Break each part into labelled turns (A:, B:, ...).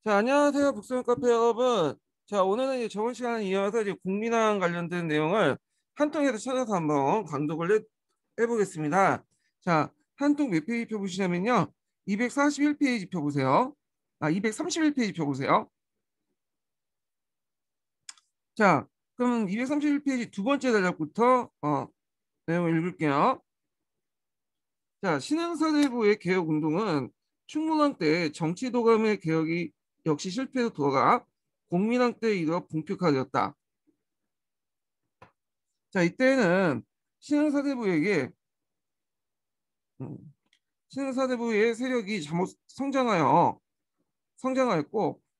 A: 자, 안녕하세요. 북스원 카페 여러분. 자, 오늘은 이제 저번 시간에 이어서 이제 국민항 관련된 내용을 한 통에서 찾아서 한번 강독을 해보겠습니다. 자, 한 통 몇 페이지 펴보시냐면요. 241페이지 펴보세요. 231페이지 펴보세요. 자, 그럼 231페이지 두 번째 단락부터 내용을 읽을게요. 자, 신흥사대부의 개혁 운동은 충무랑 때 정치도감의 개혁이 역시 실패로 돌아가 공민왕 때 이르러 본격화되었다. 자, 이때는 신흥사대부에게 음, 신흥사대부의 세력이 잘못 성장하였고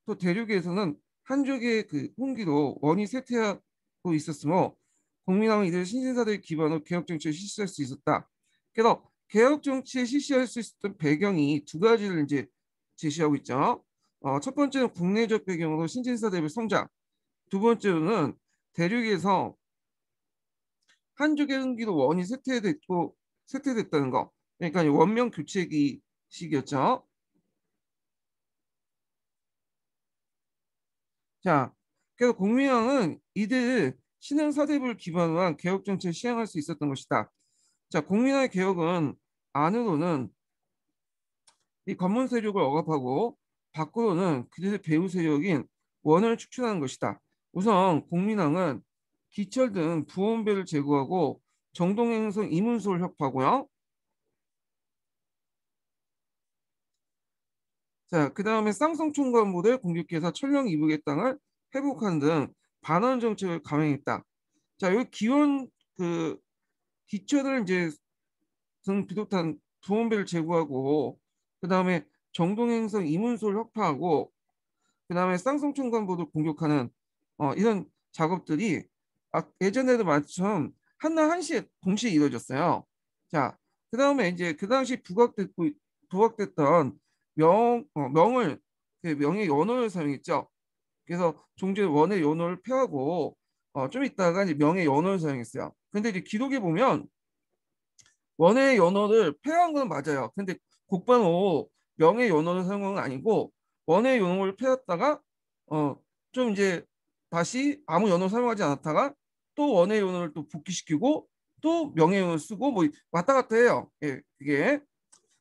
A: 또 대륙에서는 한족의 그 홍기도 원이 쇠퇴하고 있었으므로 공민왕은 이들 신신사대의 기반으로 개혁 정치를 실시할 수 있었다. 그래서 개혁 정치에 실시할 수 있었던 배경이 두 가지를 이제 제시하고 있죠. 첫 번째는 국내적 배경으로 신진사대의 성장, 두 번째로는 대륙에서 한족의 흥기도 원이 쇠퇴됐다는 거. 그러니까 원명 교체기 시기였죠. 자, 그래서 공민왕은 이들 신흥 사대부를 기반으로 한 개혁 정책을 시행할 수 있었던 것이다. 자, 공민왕의 개혁은 안으로는 이 관문 세력을 억압하고 밖으로는 그들의 배후 세력인 원을 축출하는 것이다. 우선 공민왕은 기철 등 부원배를 제거하고 정동행성 이문소를 협파하고요. 자, 그 다음에 쌍성총관부를 공격해서 천령 이북의 땅을 회복하는 등 반환 정책을 강행했다. 자, 여기 기원 그 기초를 이제 등 비롯한 부원배를 제거하고 그 다음에 정동행성 이문소를 혁파하고 그 다음에 쌍성총관부를 공격하는 이런 작업들이 예전에도 마침 한날 한시에 동시에 이루어졌어요. 자, 그 다음에 이제 그 당시 부각됐던 명을 그 명의 연호를 사용했죠. 그래서 종제 원의 연호를 폐하고 좀 있다가 이제 명의 연호를 사용했어요. 근데 이제 기록에 보면 원의 연호를 폐한 건 맞아요. 근데 곡반호 명의 연호를 사용한 건 아니고 원의 연호를 폐했다가 어, 좀 이제 다시 아무 연호를 사용하지 않았다가 또 원의 연호를 또 복귀시키고 또 명의 연호를 쓰고 뭐 왔다 갔다 해요. 예, 그게.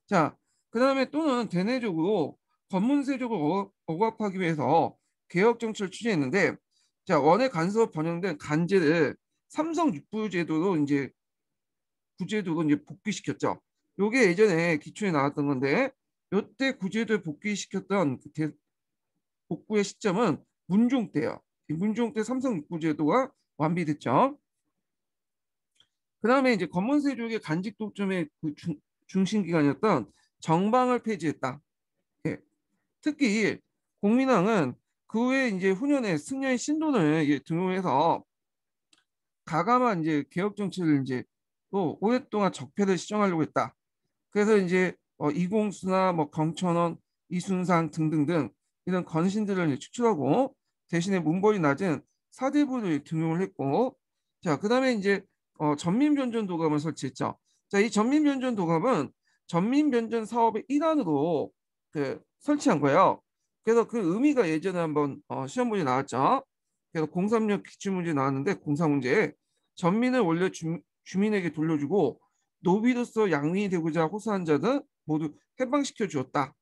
A: 자, 그다음에 또는 대내적으로 권문세족을 억압하기 위해서 개혁 정책을 추진했는데 자, 원의 간섭 번영된 간제를 삼성 육부제도로 이제 구제도로 이제 복귀시켰죠. 요게 예전에 기초에 나왔던 건데 요때 구제도에 복귀시켰던 복구의 시점은 문종 때요. 문종 때 삼성 육부제도가 완비됐죠. 그 다음에 이제 검문세족의 간직 독점의 그 중심 기관이었던 정방을 폐지했다. 예. 특히 공민왕은 그 후에 이제 후년에 승려의 신돈을 등용해서 가감한 이제 개혁 정치를 이제 또 오랫동안 적폐를 시정하려고 했다. 그래서 이제 이공수나 뭐 경천원, 이순상 등등등 이런 건신들을 이제 축출하고 대신에 문벌이 낮은 사대부를 등용을 했고 자 그다음에 이제 전민변전도감을 설치했죠. 자 이 전민변전도감은 전민변전 사업의 일환으로 그 설치한 거예요. 그래서 그 의미가 예전에 한번 시험 문제 나왔죠. 그래서 03년 기출문제 나왔는데 공사 문제에 전민을 원래 주민에게 돌려주고 노비로서 양민이 되고자 호소한 자는 모두 해방시켜 주었다.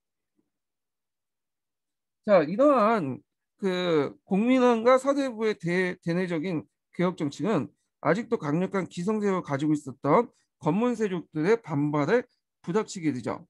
A: 자, 이러한 그 공민왕과 사대부의 대내적인 개혁 정책은 아직도 강력한 기성세력을 가지고 있었던 권문 세력들의 반발에 부닥치게 되죠.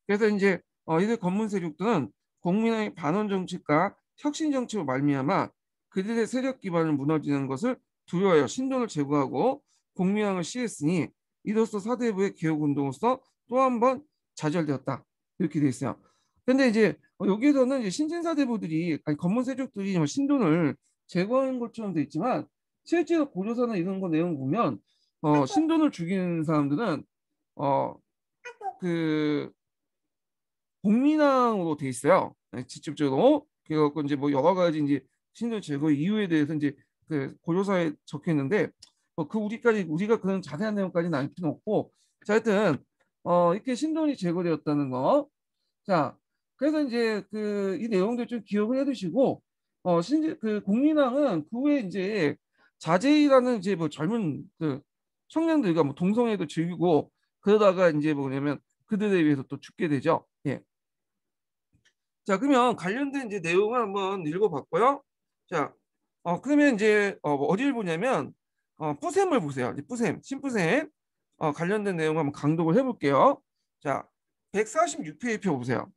A: 그래서 이제 이들 권문 세력들은 공민왕의 반원 정책과 혁신 정책으로 말미암아 그들의 세력 기반을 무너지는 것을 두려워하여 신돈을 제거하고 공민왕을 시했으니 이로써 사대부의 개혁 운동으로서 또 한 번 좌절되었다. 이렇게 돼 있어요. 근데 이제 여기에서는 이제 신진사대부들이 아니 권문 세력들이 뭐 신돈을 제거한 것처럼 돼 있지만 실제로 고조사나 이런 거 내용 보면 신돈을 죽이는 사람들은 그 공민왕으로 돼 있어요. 네, 직접적으로. 그래갖고 이제 뭐 여러 가지 이제 신도 제거 이유에 대해서 이제 그 고조사에 적혀 있는데 그 우리가 그런 자세한 내용까지는 알 필요는 없고 자 하여튼 이렇게 신돈이 제거되었다는 거. 자 그래서 이제 그 이 내용들 좀 기억을 해두시고 신제 그 공민왕은 그 후에 이제 자제이라는 이제 뭐 젊은 그 청년들과 뭐 동성애도 즐기고 그러다가 이제 뭐냐면 그들에 의해서 또 죽게 되죠. 예. 자, 그러면 관련된 이제 내용을 한번 읽어봤고요. 자, 그러면 이제 어디를 보냐면 뿌셈을 보세요. 이제 뿌셈, 신뿌셈 관련된 내용 한번 강독을 해볼게요. 자, 146페이지 표 보세요.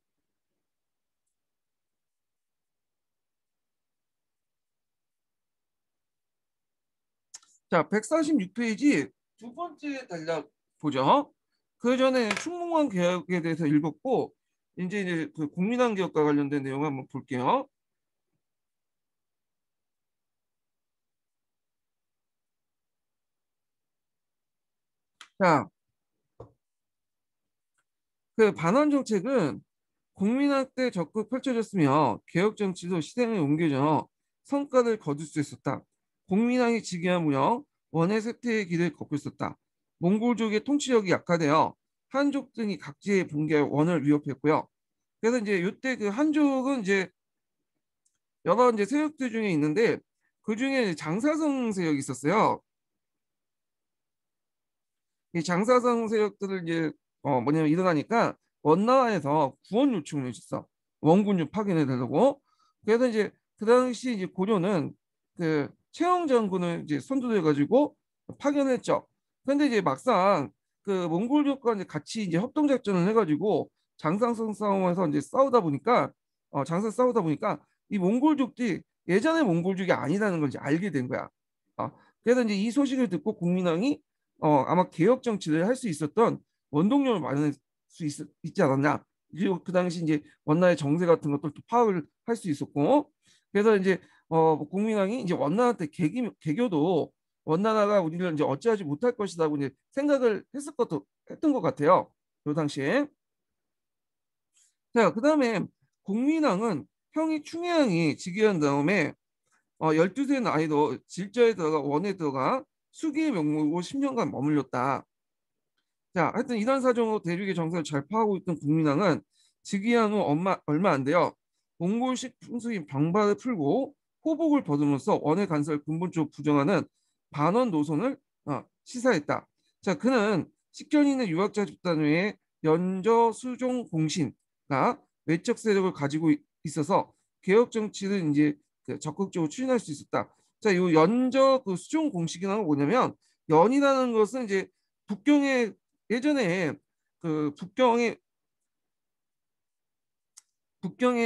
A: 자, 146페이지 두 번째 단락 보죠. 그 전에 충무관 개혁에 대해서 읽었고 이제 그 국민당 개혁과 관련된 내용 한번 볼게요. 자, 그 반환 정책은 국민학대 적극 펼쳐졌으며 개혁 정치도 시대에 옮겨져 성과를 거둘 수 있었다. 국민왕이 즉위한 무렵 원의 쇠퇴의 길을 걷고 있었다. 몽골족의 통치력이 약화되어 한족 등이 각지의 붕괴 원을 위협했고요. 그래서 이제 이때 그 한족은 이제 여러 이제 세력들 중에 있는데 그 중에 장사성 세력이 있었어요. 이 장사성 세력들을 이제 뭐냐면 일어나니까 원나라에서 구원 요청을 했었어. 원군 좀 파견해 달라고. 그래서 이제 그 당시 이제 고려는 그 최영 장군을 이제 선두해 가지고 파견했죠. 근데 이제 막상 그 몽골족과 이제 같이 이제 협동 작전을 해가지고 장사성 싸움에서 이제 싸우다 보니까 장사 싸우다 보니까 이 몽골족들이 예전의 몽골족이 아니라는 걸 이제 알게 된 거야. 어, 그래서 이제 이 소식을 듣고 국민왕이 아마 개혁 정치를 할 수 있었던 원동력을 마련할 수 있지 않았냐. 그리고 그 당시 이제 원나라의 정세 같은 것들 도 파악을 할 수 있었고, 그래서 이제 국민왕이 이제 원나라한테 개교도 원나라가 우리를 이제 어찌하지 못할 것이라고 이제 생각을 했던 것 같아요. 그 당시에. 자, 그다음에 국민왕은 형이 충혜왕이 즉위한 다음에 12세 나이로 질저에 들어가 원에 들어가 수기의 명목으로 10년간 머물렀다. 자, 하여튼 이런 사정으로 대륙의 정세를 잘 파악하고 있던 국민왕은 즉위한 후 얼마 안 돼요. 몽골식 풍습인 병발을 풀고 호복을 벗음으로써 원의 간섭을 근본적으로 부정하는 반원 노선을 시사했다. 자, 그는 식견 있는 유학자 집단 외에 연저 수종 공신과 외적 세력을 가지고 있어서 개혁 정치를 이제 그 적극적으로 추진할 수 있었다. 자, 이 연저 그 수종 공식이라는 건 뭐냐면 연이라는 것은 이제 북경의 예전에 그 북경의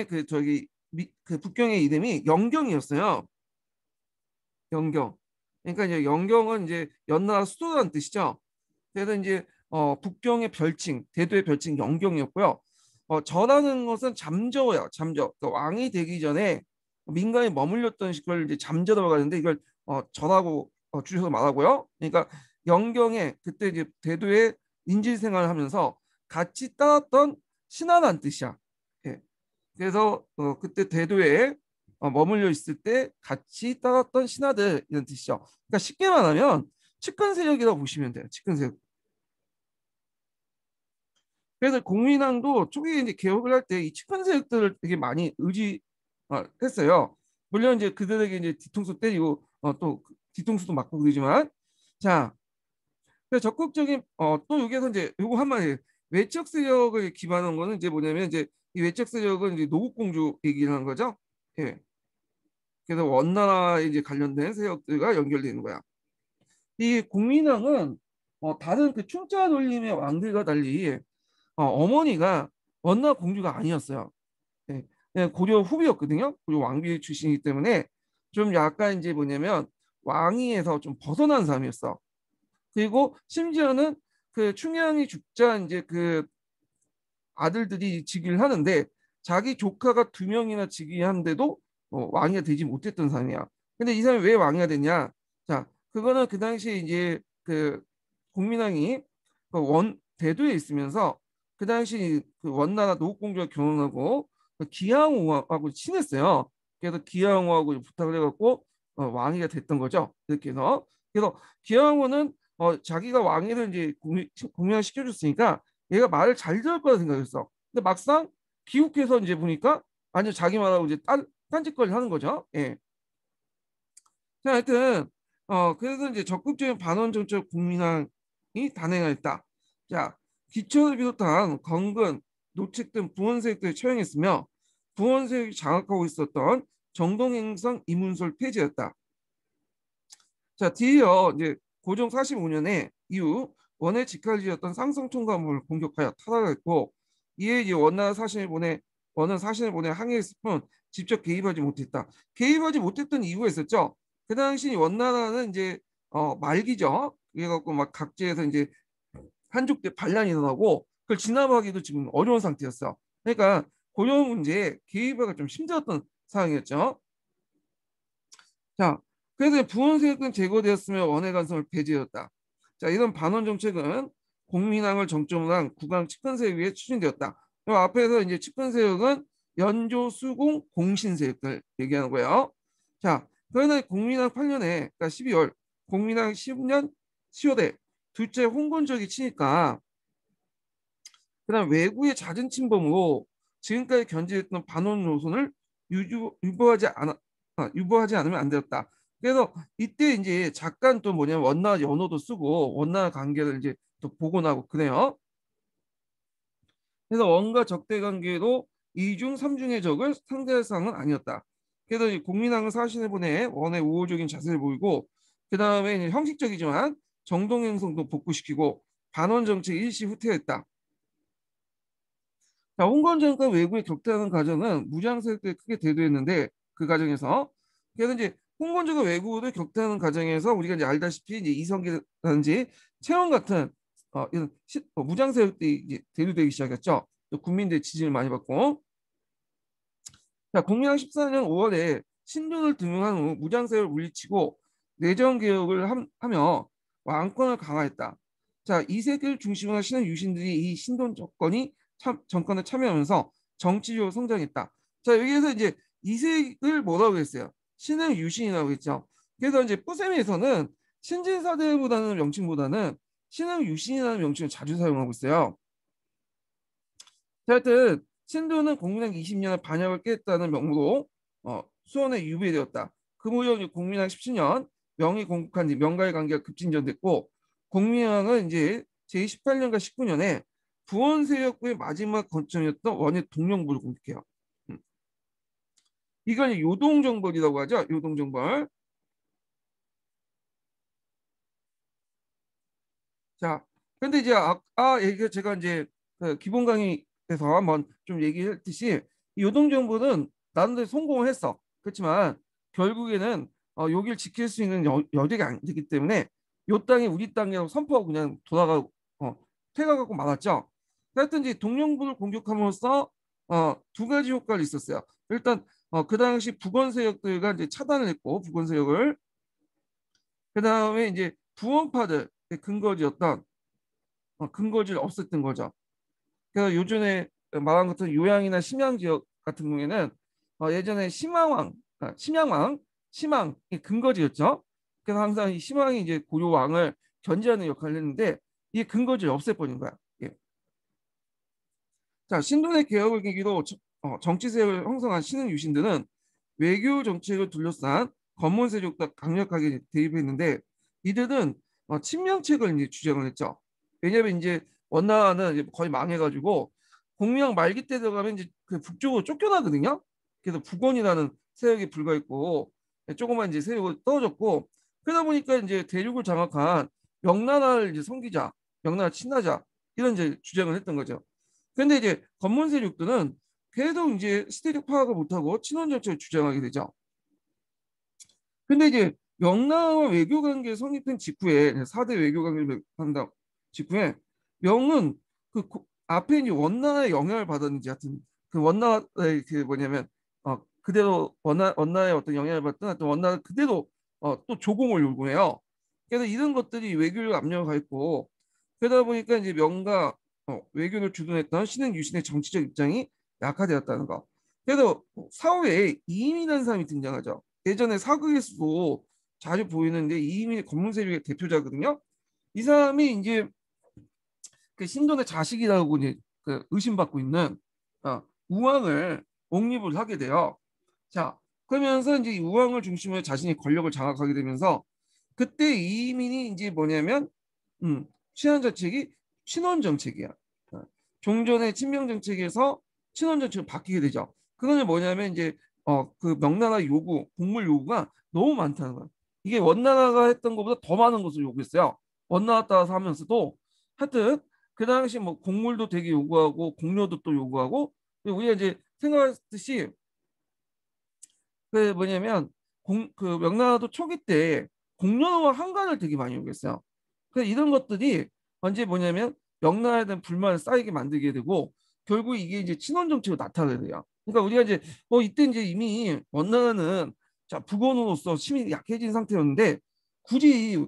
A: 그 저기 그 북경의 이름이 영경이었어요. 영경. 그러니까 이제 영경은 이제 연나라 수도라는 뜻이죠. 그래서 이제 북경의 별칭, 대도의 별칭 영경이었고요. 저라는 것은 잠저야, 잠저. 그러니까 왕이 되기 전에 민간에 머물렀던 시걸 이제 잠저라고 하는데 이걸 저라고 줄여서 말하고요. 그러니까 영경에 그때 이제 대도에 인질 생활을 하면서 같이 따랐던 신하란 뜻이야. 예. 그래서 그때 대도에 머물러 있을 때 같이 따랐던 신하들 이런 뜻이죠. 그러니까 쉽게 말하면 측근 세력이라고 보시면 돼요. 측근 세력. 그래서 국민당도 초기에 이제 개혁을 할 때 이 측근 세력들을 되게 많이 의지했어요. 물론 이제 그들에게 이제 뒤통수 때리고 또 뒤통수도 맞고 그러지만 자, 그래서 적극적인 또 여기에서 이제 요거 한마디 외적 세력을 기반한 거는 이제 뭐냐면 이제 이 외적 세력은 이제 노국공주 얘기를 하는 거죠. 예. 그래서 원나라에 이제 관련된 세력들과 연결되는 거야. 이 국민왕은 다른 그 충자 돌림의 왕들과 달리 어머니가 원나 공주가 아니었어요. 예, 예, 고려 후비였거든요. 고려 왕비 출신이기 때문에 좀 약간 이제 뭐냐면 왕위에서 좀 벗어난 사람이었어. 그리고 심지어는 그 충양이 죽자 이제 그 아들들이 즉위를 하는데 자기 조카가 두 명이나 즉위하는데도 왕이가 되지 못했던 사람이야. 근데 이 사람이 왜 왕이가 됐냐? 자, 그거는 그 당시에 이제 그 국민왕이 그원 대도에 있으면서 그 당시 그 원나라 노국공주가 결혼하고 그 기양후하고 친했어요. 그래서 기양후하고 부탁을 해갖고 왕이가 됐던 거죠. 이렇게 해서 그래서 기양후는 자기가 왕위를 이제 공명시켜줬으니까 얘가 말을 잘 들을 거라 생각했어. 근데 막상 귀국해서 이제 보니까 완전 자기 말하고 이제 딴짓거리 하는 거죠. 예. 자, 하여튼 그래서 이제 적극적인 반원 정책 국민항이 단행하였다. 자, 기천을 비롯한 건근, 노책 등 부원세력들을 처형했으며 부원세력이 장악하고 있었던 정동행성 이문설 폐지였다. 자, 뒤이어 이제 고종 45년에 이후 원해 직할지였던 상성총감을 공격하여 타락했고, 이에 이제 원은 사신을 보내 항해했을 뿐 직접 개입하지 못했다. 개입하지 못했던 이유가 있었죠. 그 당시 원나라는 이제 말기죠. 그래갖고 막 각지에서 이제 한족대 반란이 일어나고 그걸 진압하기도 지금 어려운 상태였어. 그러니까 고용 문제에 개입하기가 좀 힘들었던 상황이었죠. 자, 그래서 부원세력은 제거되었으며 원해 간섭을 폐지되었다. 자, 이런 반원 정책은 국민항을 정점으로 한 국왕 측근세에 의해 추진되었다. 이 앞에서 이제 측근세력은 연조, 수공, 공신세력들 얘기하는 거예요. 자, 그러나 국민항 8년에, 그러니까 12월, 국민항 10년 10월에 둘째 홍건적이 치니까 그다음 외구의 잦은 침범으로 지금까지 견지했던 반원 노선을 유보하지 않으면 안 되었다. 그래서 이때 이제 잠깐 또 뭐냐면 원나 연호도 쓰고 원나 관계를 이제 또 복원하고 그래요. 그래서 원과 적대 관계도 이중 삼중의 적을 상대할 상은 아니었다. 그래서 이 국민왕은 사신을 보내 원의 우호적인 자세를 보이고 그 다음에 형식적이지만 정동 행성도 복구시키고 반원 정책 일시 후퇴했다. 자, 홍건전과 외구의 격퇴하는 과정은 무장 세력들이 크게 대두했는데 그 과정에서 그래서 이제 홍건전과 외구를 격퇴하는 과정에서 우리가 이제 알다시피 이제 이성계라든지 채원 같은 이런 무장 세력들이 이제 대두되기 시작했죠. 또 국민들의 지지를 많이 받고 자, 공민왕 14년 5월에 신분을 등용한 후 무장 세력을 물리치고 내정 개혁을 하며 왕권을 강화했다. 자, 이세계를 중심으로 한 신흥 유신들이 이 신돈 정권에 참여하면서 정치적으로 성장했다. 자, 여기에서 이제 이색을 뭐라고 했어요? 신흥 유신이라고 했죠. 그래서 이제 뿌셈에서는 신진사대보다는 명칭보다는 신흥 유신이라는 명칭을 자주 사용하고 있어요. 자, 하여튼 신도는 공민왕 20년을 반역을 깼다는 명목으로 수원에 유배되었다. 그 무렵 공민왕 17년 명이 공국한 뒤 명가의 관계가 급진전됐고 공민왕은 이제 제28년과 19년에 부원 세력부의 마지막 거점이었던 원의 동령부를 공격해요. 이건 요동정벌이라고 하죠. 요동정벌. 자, 근데 이제 얘기 제가 이제 그 기본 강의에서 한번 좀 얘기했듯이 이 요동정벌은 나름대로 성공을 했어. 그렇지만 결국에는 여기를 지킬 수 있는 여력이 안 되기 때문에 요 땅이 우리 땅이라고 선포하고 그냥 돌아가고 퇴각하고 말았죠. 하여튼 이제 동령부를 공격함으로써 두 가지 효과가 있었어요. 일단 그 당시 북원 세력들과 이제 차단을 했고 북원 세력을 그 다음에 이제 부원파들의 근거지였던 근거지를 없앴던 거죠. 그래서 요즘에 말한 것처럼 요양이나 심양 지역 같은 경우에는 예전에 심양왕, 심왕이 근거지였죠. 그래서 항상 이 심왕이 이제 고려 왕을 견제하는 역할을 했는데 이 근거지를 없애버린 거야. 예. 자, 신돈의 개혁을 계기로 정치 세력을 형성한 신흥 유신들은 외교 정책을 둘러싼 검문 세력과 강력하게 대입했는데 이들은 친명책을 이제 주장을 했죠. 왜냐하면 이제 원나라는 이제 거의 망해가지고 공명 말기 때 들어가면 이제 그 북쪽으로 쫓겨나거든요. 그래서 북원이라는 세력이 불과했고 조그만 이제 세력이 떨어졌고 그러다 보니까 이제 대륙을 장악한 명나라를 이제 섬기자, 명나라 친하자 이런 이제 주장을 했던 거죠. 근데 이제 검문 세력들은 계속 이제 시대적 파악을 못하고 친원 정책을 주장하게 되죠. 근데 이제 명나라와 외교 관계 성립된 직후에 4대 외교 관계를 한다 직후에 명은 그 앞에 이제 원나라의 영향을 받았는지 하여튼 그 원나라의 그 뭐냐면 그대로 원나라의 어떤 영향을 받든 하여튼 원나라 그대로 또 조공을 요구해요. 그래서 이런 것들이 외교를 압력을 가했고 그러다 보니까 이제 명가 외교를 주도했던 신흥 유신의 정치적 입장이 약화되었다는 거. 그래서 사후에 이임이라는 사람이 등장하죠. 예전에 사극에서도 자주 보이는데 이임이 검문세력의 대표자거든요. 이 사람이 이제 그 신돈의 자식이라고 이제 그 의심받고 있는 우왕을 옹립을 하게 돼요. 자, 그러면서 이제 이 우왕을 중심으로 자신이 권력을 장악하게 되면서 그때 이민이 이제 뭐냐면 취한 정책이 친원 정책이야. 어, 종전의 친명 정책에서 친원 정책으로 바뀌게 되죠. 그거는 뭐냐면 이제 그 명나라 요구, 곡물 요구가 너무 많다는 거야. 이게 원나라가 했던 것보다 더 많은 것을 요구했어요. 원나라 따라서 하면서도 하여튼 그 당시 뭐 곡물도 되게 요구하고 공료도 또 요구하고 우리가 이제 생각했듯이 그 뭐냐면 그 명나라도 초기 때 공료와 한관을 되게 많이 요구했어요. 그래서 이런 것들이 언제 뭐냐면 명나라에 대한 불만을 쌓이게 만들게 되고 결국 이게 이제 친원 정책으로 나타나게 돼요. 그러니까 우리가 이제 이때 이제 이미 원나라는 자 북원으로서 힘이 약해진 상태였는데 굳이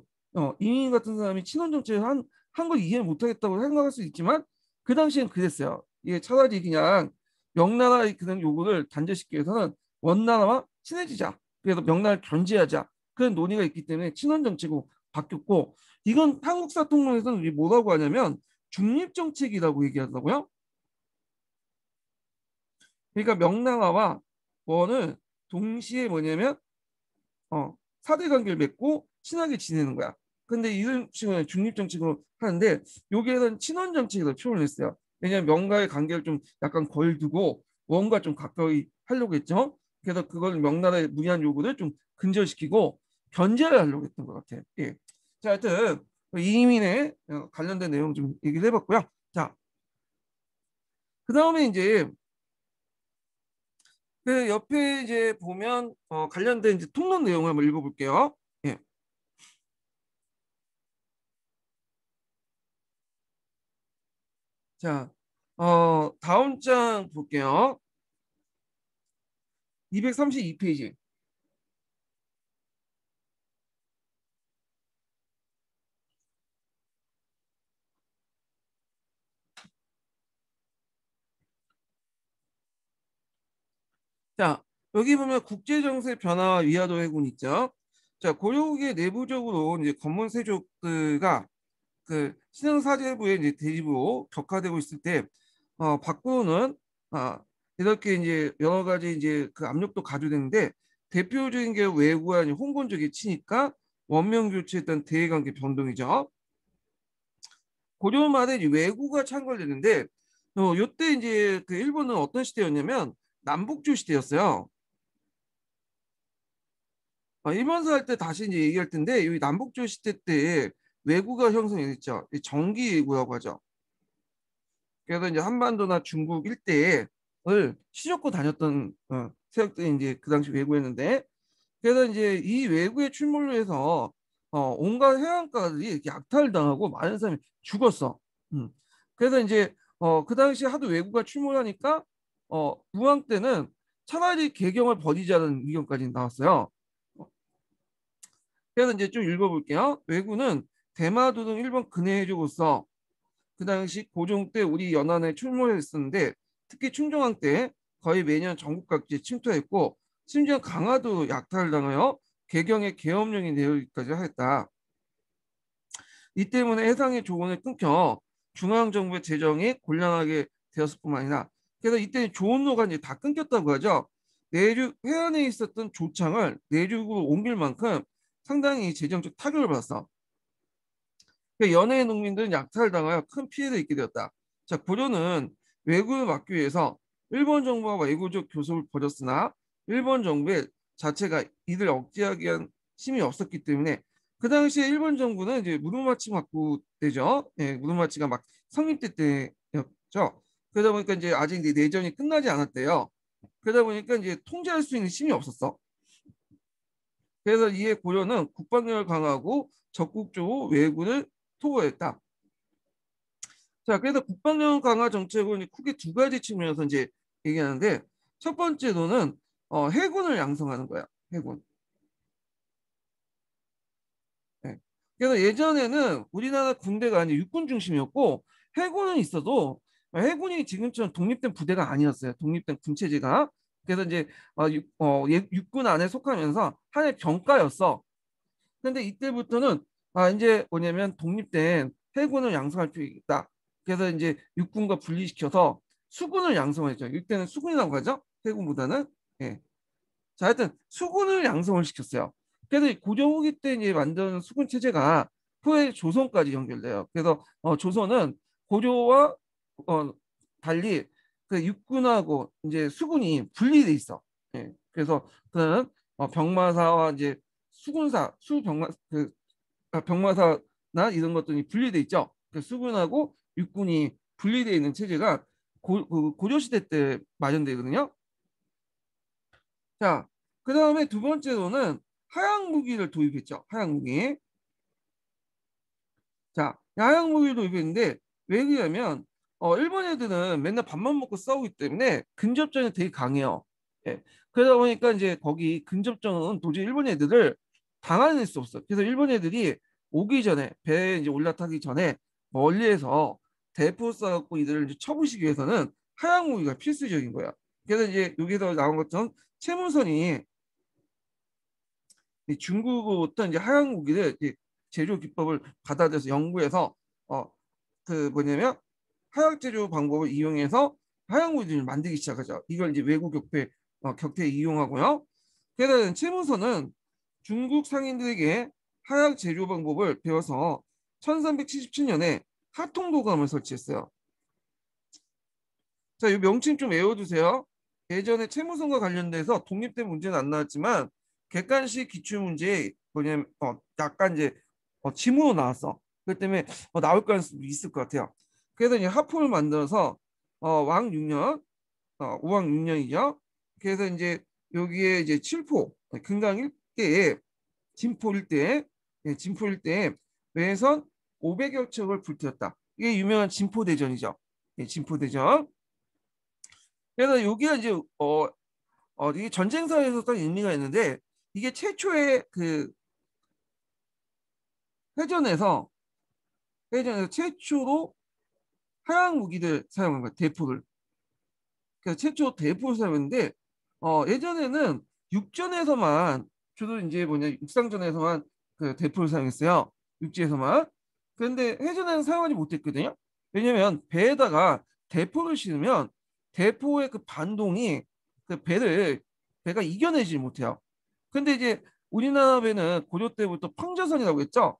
A: 이민 같은 사람이 친원 정책을 한 걸 이해 못하겠다고 생각할 수 있지만 그 당시엔 그랬어요. 이게 차라리 그냥 명나라의 그런 요구를 단절시키기 위해서는 원나라와 친해지자. 그래서 명나라를 견제하자. 그런 논의가 있기 때문에 친원 정책으로 바뀌었고 이건 한국사 통론에서는 뭐라고 하냐면 중립정책이라고 얘기하더라고요. 그러니까 명나라와 원은 동시에 뭐냐면 사대 관계를 맺고 친하게 지내는 거야. 근데 이런 식으로 중립정책으로 하는데 여기에는 친원정책으로 표현을 했어요. 왜냐하면 명과의 관계를 좀 약간 걸두고 원과 좀 가까이 하려고 했죠. 그래서 그걸 명나라의 무리한 요구를 좀 근절시키고 견제를 하려고 했던 것 같아요. 예. 자, 하여튼 이민에 관련된 내용 좀 얘기를 해봤고요. 자, 그 다음에 이제 그 옆에 이제 보면 관련된 이제 통론 내용을 한번 읽어볼게요. 예. 자, 다음 장 볼게요. 232페이지. 자, 여기 보면 국제정세 변화와 위화도 해군 있죠. 자, 고려국의 내부적으로 이제 건문 세족들과 그 신흥사제부의 이제 대립으로 격화되고 있을 때, 밖으로는 이렇게 이제 여러 가지 이제 그 압력도 가중되는데 대표적인 게 외구와 이제 홍건적이 치니까 원명 교체했던 대외관계 변동이죠. 고려 말에 이제 왜구가 창궐되는데 요때 이제 그 일본은 어떤 시대였냐면 남북조 시대였어요. 일본사 할 때 다시 이제 얘기할 텐데 이 남북조 시대 때 왜구가 형성이 됐죠. 이 정기 왜구라고 하죠. 그래서 이제 한반도나 중국 일대를 시줬고 다녔던 세력들이 이제 그 당시 왜구였는데 그래서 이제 이 왜구의 출몰로 해서 온갖 해안가들이 이렇게 약탈을 당하고 많은 사람이 죽었어. 음. 그래서 이제 그 당시 하도 왜구가 출몰하니까 우왕 때는 차라리 개경을 벌이자는 의견까지 나왔어요. 어, 그래서 이제 좀 읽어볼게요. 왜구는 대마도 등 일본 근해해주고서 그 당시 고종 때 우리 연안에 출몰했었는데 특히 충정왕 때 거의 매년 전국 각지에 침투했고 심지어 강화도 약탈을 당하여 개경의 계엄령이 내리기까지 하였다. 이 때문에 해상의 조언을 끊겨 중앙정부의 재정이 곤란하게 되었을 뿐만 아니라 그래서 이때 조언로가 이제 다 끊겼다고 하죠. 내륙 해안에 있었던 조창을 내륙으로 옮길 만큼 상당히 재정적 타격을 받았어. 그러니까 연해 농민들은 약탈을 당하여 큰 피해를 입게 되었다. 자, 고려는 왜구를 막기 위해서 일본 정부와 외교적 교섭을 벌였으나 일본 정부의 자체가 이를 억제하기 위한 힘이 없었기 때문에 그 당시에 일본 정부는 이제 무르마치 막부 때죠. 예, 무르마치가 막 성립될 때였죠. 그러다 보니까 이제 아직 이제 내전이 끝나지 않았대요. 그러다 보니까 이제 통제할 수 있는 힘이 없었어. 그래서 이에 고려는 국방력을 강화하고 적극적으로 왜구를 토구했다. 자, 그래서 국방력 강화 정책은 크게 두 가지 측면에서 이제 얘기하는데 첫 번째로는 해군을 양성하는 거야. 해군. 네. 그래서 예전에는 우리나라 군대가 아니 육군 중심이었고 해군은 있어도 해군이 지금처럼 독립된 부대가 아니었어요. 독립된 군체제가. 그래서 이제 육군 안에 속하면서 하나의 병가였어. 근데 이때부터는 이제 뭐냐면 독립된 해군을 양성할 필요가 있다. 그래서 이제 육군과 분리시켜서 수군을 양성했죠. 이때는 수군이라고 하죠. 해군보다는. 예. 자, 하여튼 수군을 양성을 시켰어요. 그래서 이 고려 후기 때 이제 만든 수군 체제가 후에 조선까지 연결돼요. 그래서 조선은 고려와 어, 달리 그 육군하고 이제 수군이 분리돼 있어. 예. 그래서 그는 병마사와 이제 수군사, 수병마 병마사나 이런 것들이 분리돼 있죠. 그 수군하고 육군이 분리되어 있는 체제가 고려 시대 때 마련되거든요. 자, 그 다음에 두 번째로는 하양 무기를 도입했죠. 하양 무기. 자, 하양 무기를 도입했는데 왜 그러냐면 일본 애들은 맨날 밥만 먹고 싸우기 때문에 근접전이 되게 강해요. 예. 그러다 보니까 이제 거기 근접전은 도저히 일본 애들을 당해낼 수 없어. 그래서 일본 애들이 오기 전에 배에 이제 올라타기 전에 멀리에서 대포 쏴갖고 이들을 이제 쳐부시기 위해서는 하양 무기가 필수적인 거야. 그래서 이제 여기서 나온 것처럼 채무선이 중국으로부터 이제 하양 무기를 이제 제조 기법을 받아들여서 연구해서 그 뭐냐면 하양 제조 방법을 이용해서 하양 무기를 만들기 시작하죠. 이걸 이제 외국 격퇴에 이용하고요. 그래서 채무선은 중국 상인들에게 하양 제조 방법을 배워서 1377년에 하통도감을 설치했어요. 자, 이 명칭 좀 외워두세요. 예전에 채무선과 관련돼서 독립된 문제는 안 나왔지만 객관식 기출문제에 뭐냐면 약간 이제 지문으로 나왔어. 그렇기 때문에 나올 가능성이 있을 것 같아요. 그래서 이제 하품을 만들어서 왕 6년, 우왕 6년이죠. 그래서 이제 여기에 이제 칠포, 금강 일대에 진포 일대에 진포 일대에 외선 500여 척을 불태웠다. 이게 유명한 진포대전이죠. 진포대전. 그래서 여기가 이제 이게 전쟁사에서 어떤 의미가 있는데 이게 최초의 그 해전에서 최초로 하양 무기를 사용한 거예요. 대포를. 그래서 최초 대포를 사용했는데 예전에는 육전에서만 주로 이제 뭐냐 육상전에서만 그 대포를 사용했어요. 육지에서만. 그런데 해전에는 사용하지 못했거든요. 왜냐면 배에다가 대포를 실으면 대포의 그 반동이 그 배가 이겨내지 못해요. 근데 이제 우리나라 배는 고려 때부터 평저선이라고 했죠.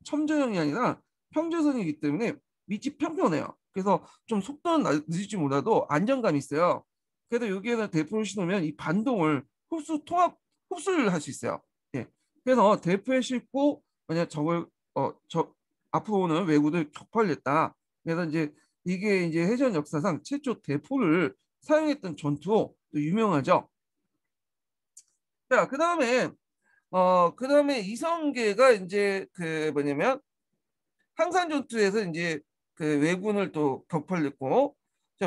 A: 첨저형이 아니라 평저선이기 때문에 밑이 평평해요. 그래서 좀 속도는 늦을지 몰라도 안정감이 있어요. 그래서 여기에서 대포를 싣으면 이 반동을 흡수를 할 수 있어요. 예. 그래서 대포에 싣고 만약 적을 앞으로는 왜구를 격파를 했다. 그래서 이제 이게 이제 해전 역사상 최초 대포를 사용했던 전투로 또 유명하죠. 자, 그다음에 이성계가 이제 그 뭐냐면 항산 전투에서 이제 그 왜군을 또 격파를 했고,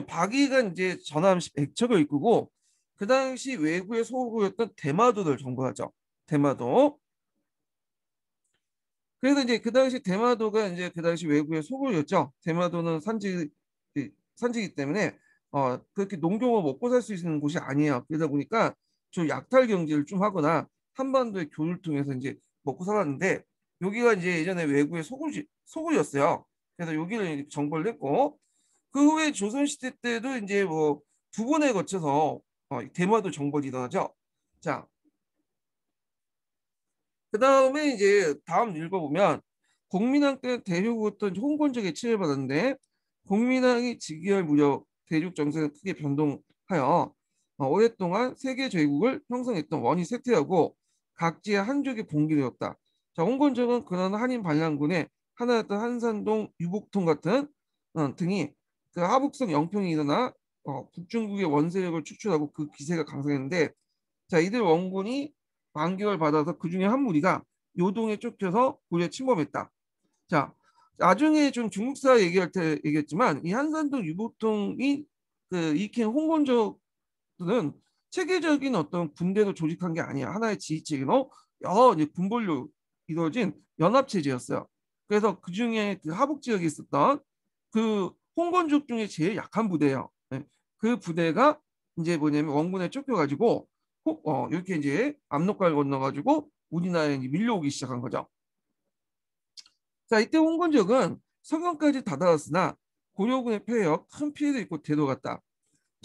A: 박이가 이제 전함 백척을 이끄고 그 당시 왜구의 소호였던 대마도를 점거하죠. 대마도. 그래서 이제 그 당시 대마도가 이제 그 당시 왜구의 소호였죠. 대마도는 산지이기 때문에 그렇게 농경을 먹고 살 수 있는 곳이 아니에요. 그러다 보니까 좀 약탈 경제를 좀 하거나 한반도의 교류를 통해서 이제 먹고 살았는데 여기가 이제 예전에 왜구의 소굴이었어요. 그래서 여기를 정벌을 했고 그 후에 조선시대 때도 이제 뭐 두 번에 거쳐서 대마도 정벌이 일어나죠. 자, 그 다음에 이제 다음 읽어보면 공민왕 때 대륙부터 홍건적에 치료받았는데 공민왕이 즉위할 무렵 대륙 정세가 크게 변동하여 오랫동안 세계 제국을 형성했던 원이 쇠퇴하고 각지의 한족이 봉기되었다. 자, 홍건적은 그런 한인 반란군의 하나였던 한산동 유복통 같은 등이 그 하북성 영평이 일어나 북중국의 원세력을 축출하고 그 기세가 강성했는데 자, 이들 원군이 반격을 받아서 그 중에 한 무리가 요동에 쫓겨서 고려에 침범했다. 자, 나중에 좀 중국사 얘기할 때 얘기했지만 이 한산동 유복통이 그 익힌 홍건조는 체계적인 어떤 군대로 조직한 게 아니야. 하나의 지휘체계로 여러 이제 군벌로 이루어진 연합체제였어요. 그래서 그 중에 그 하북 지역에 있었던 그 홍건족 중에 제일 약한 부대예요. 네. 그 부대가 이제 뭐냐면 원군에 쫓겨가지고 이렇게 이제 압록강을 건너가지고 우리나라에 밀려오기 시작한 거죠. 자, 이때 홍건적은 서경까지 다다랐으나 고려군의 패에 큰 피해를 입고 되돌아갔다.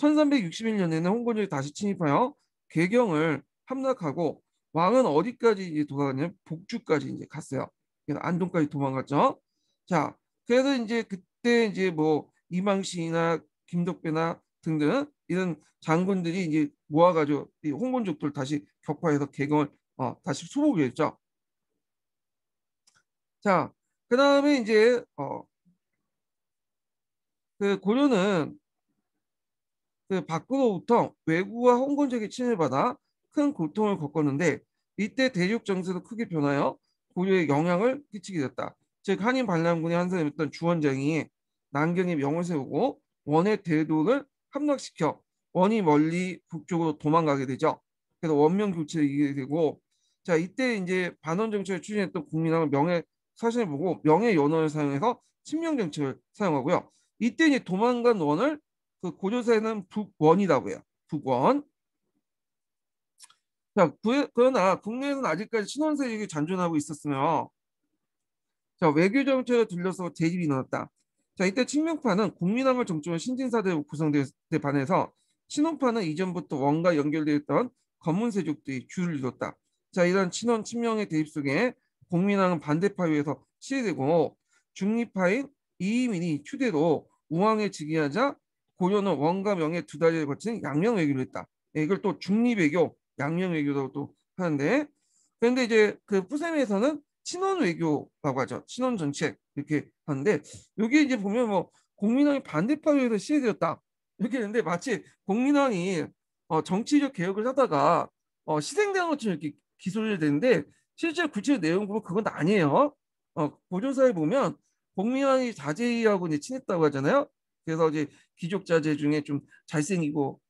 A: 1361년에는 홍건적이 다시 침입하여 개경을 함락하고 왕은 어디까지 이제 도망갔냐면 복주까지 이제 갔어요. 그래서 안동까지 도망갔죠. 자, 그래서 이제 그때 이제 뭐 이망시나 김덕배나 등등 이런 장군들이 이제 모아가지고 이 홍건족들 다시 격파해서 개경을 다시 수복을 했죠. 자, 그 다음에 이제 그 고려는 그 밖으로부터 외구와 홍건적의 침입을 받아 큰 고통을 겪었는데 이때 대륙 정세도 크게 변하여 고려에 영향을 끼치게 됐다. 즉 한인 반란군의 한 사람이었던 주원장이 난경에 명을 세우고 원의 대도를 함락시켜 원이 멀리 북쪽으로 도망가게 되죠. 그래서 원명 교체를 이기게 되고 자 이때 이제 반원 정책을 추진했던 국민왕은 명예 사신을 보고 명예 연원을 사용해서 친명 정책을 사용하고요. 이때 이제 도망간 원을 그 고조세는 북원이라고 해요. 북원. 자, 그러나 국내에서는 아직까지 친원 세력이 잔존하고 있었으며 자, 외교 정책을 둘러서 대립이 일어났다. 자, 이때 친명파는 국민함을 정점으로 신진사대로 구성된 데 반해서 친원파는 이전부터 원과 연결되어 있던 검문세족들이 주를 이뤘다. 자, 이런 친원 친명의 대립 속에 국민왕은 반대파 위에서 시해되고 중립파인 이의민이 추대로 우왕에 즉위하자 고려는 원과 명의 두 다리를 거친 양명 외교를 했다. 예, 이걸 또 중립외교, 양명 외교라고 또 하는데 그런데 이제 그 푸셈에서는 친원 외교라고 하죠. 친원 정책 이렇게 하는데 여기 이제 보면 뭐 국민왕이 반대파에서 시해되었다 이렇게 했는데 마치 국민왕이 정치적 개혁을 하다가 희생당한 것처럼 이렇게 기소를 되는데 실제 구체적 내용 보면 그건 아니에요. 보조사에 보면 국민왕이 자제하고 이제 친했다고 하잖아요. 그래서 이제 귀족 자제 중에 좀 잘생기고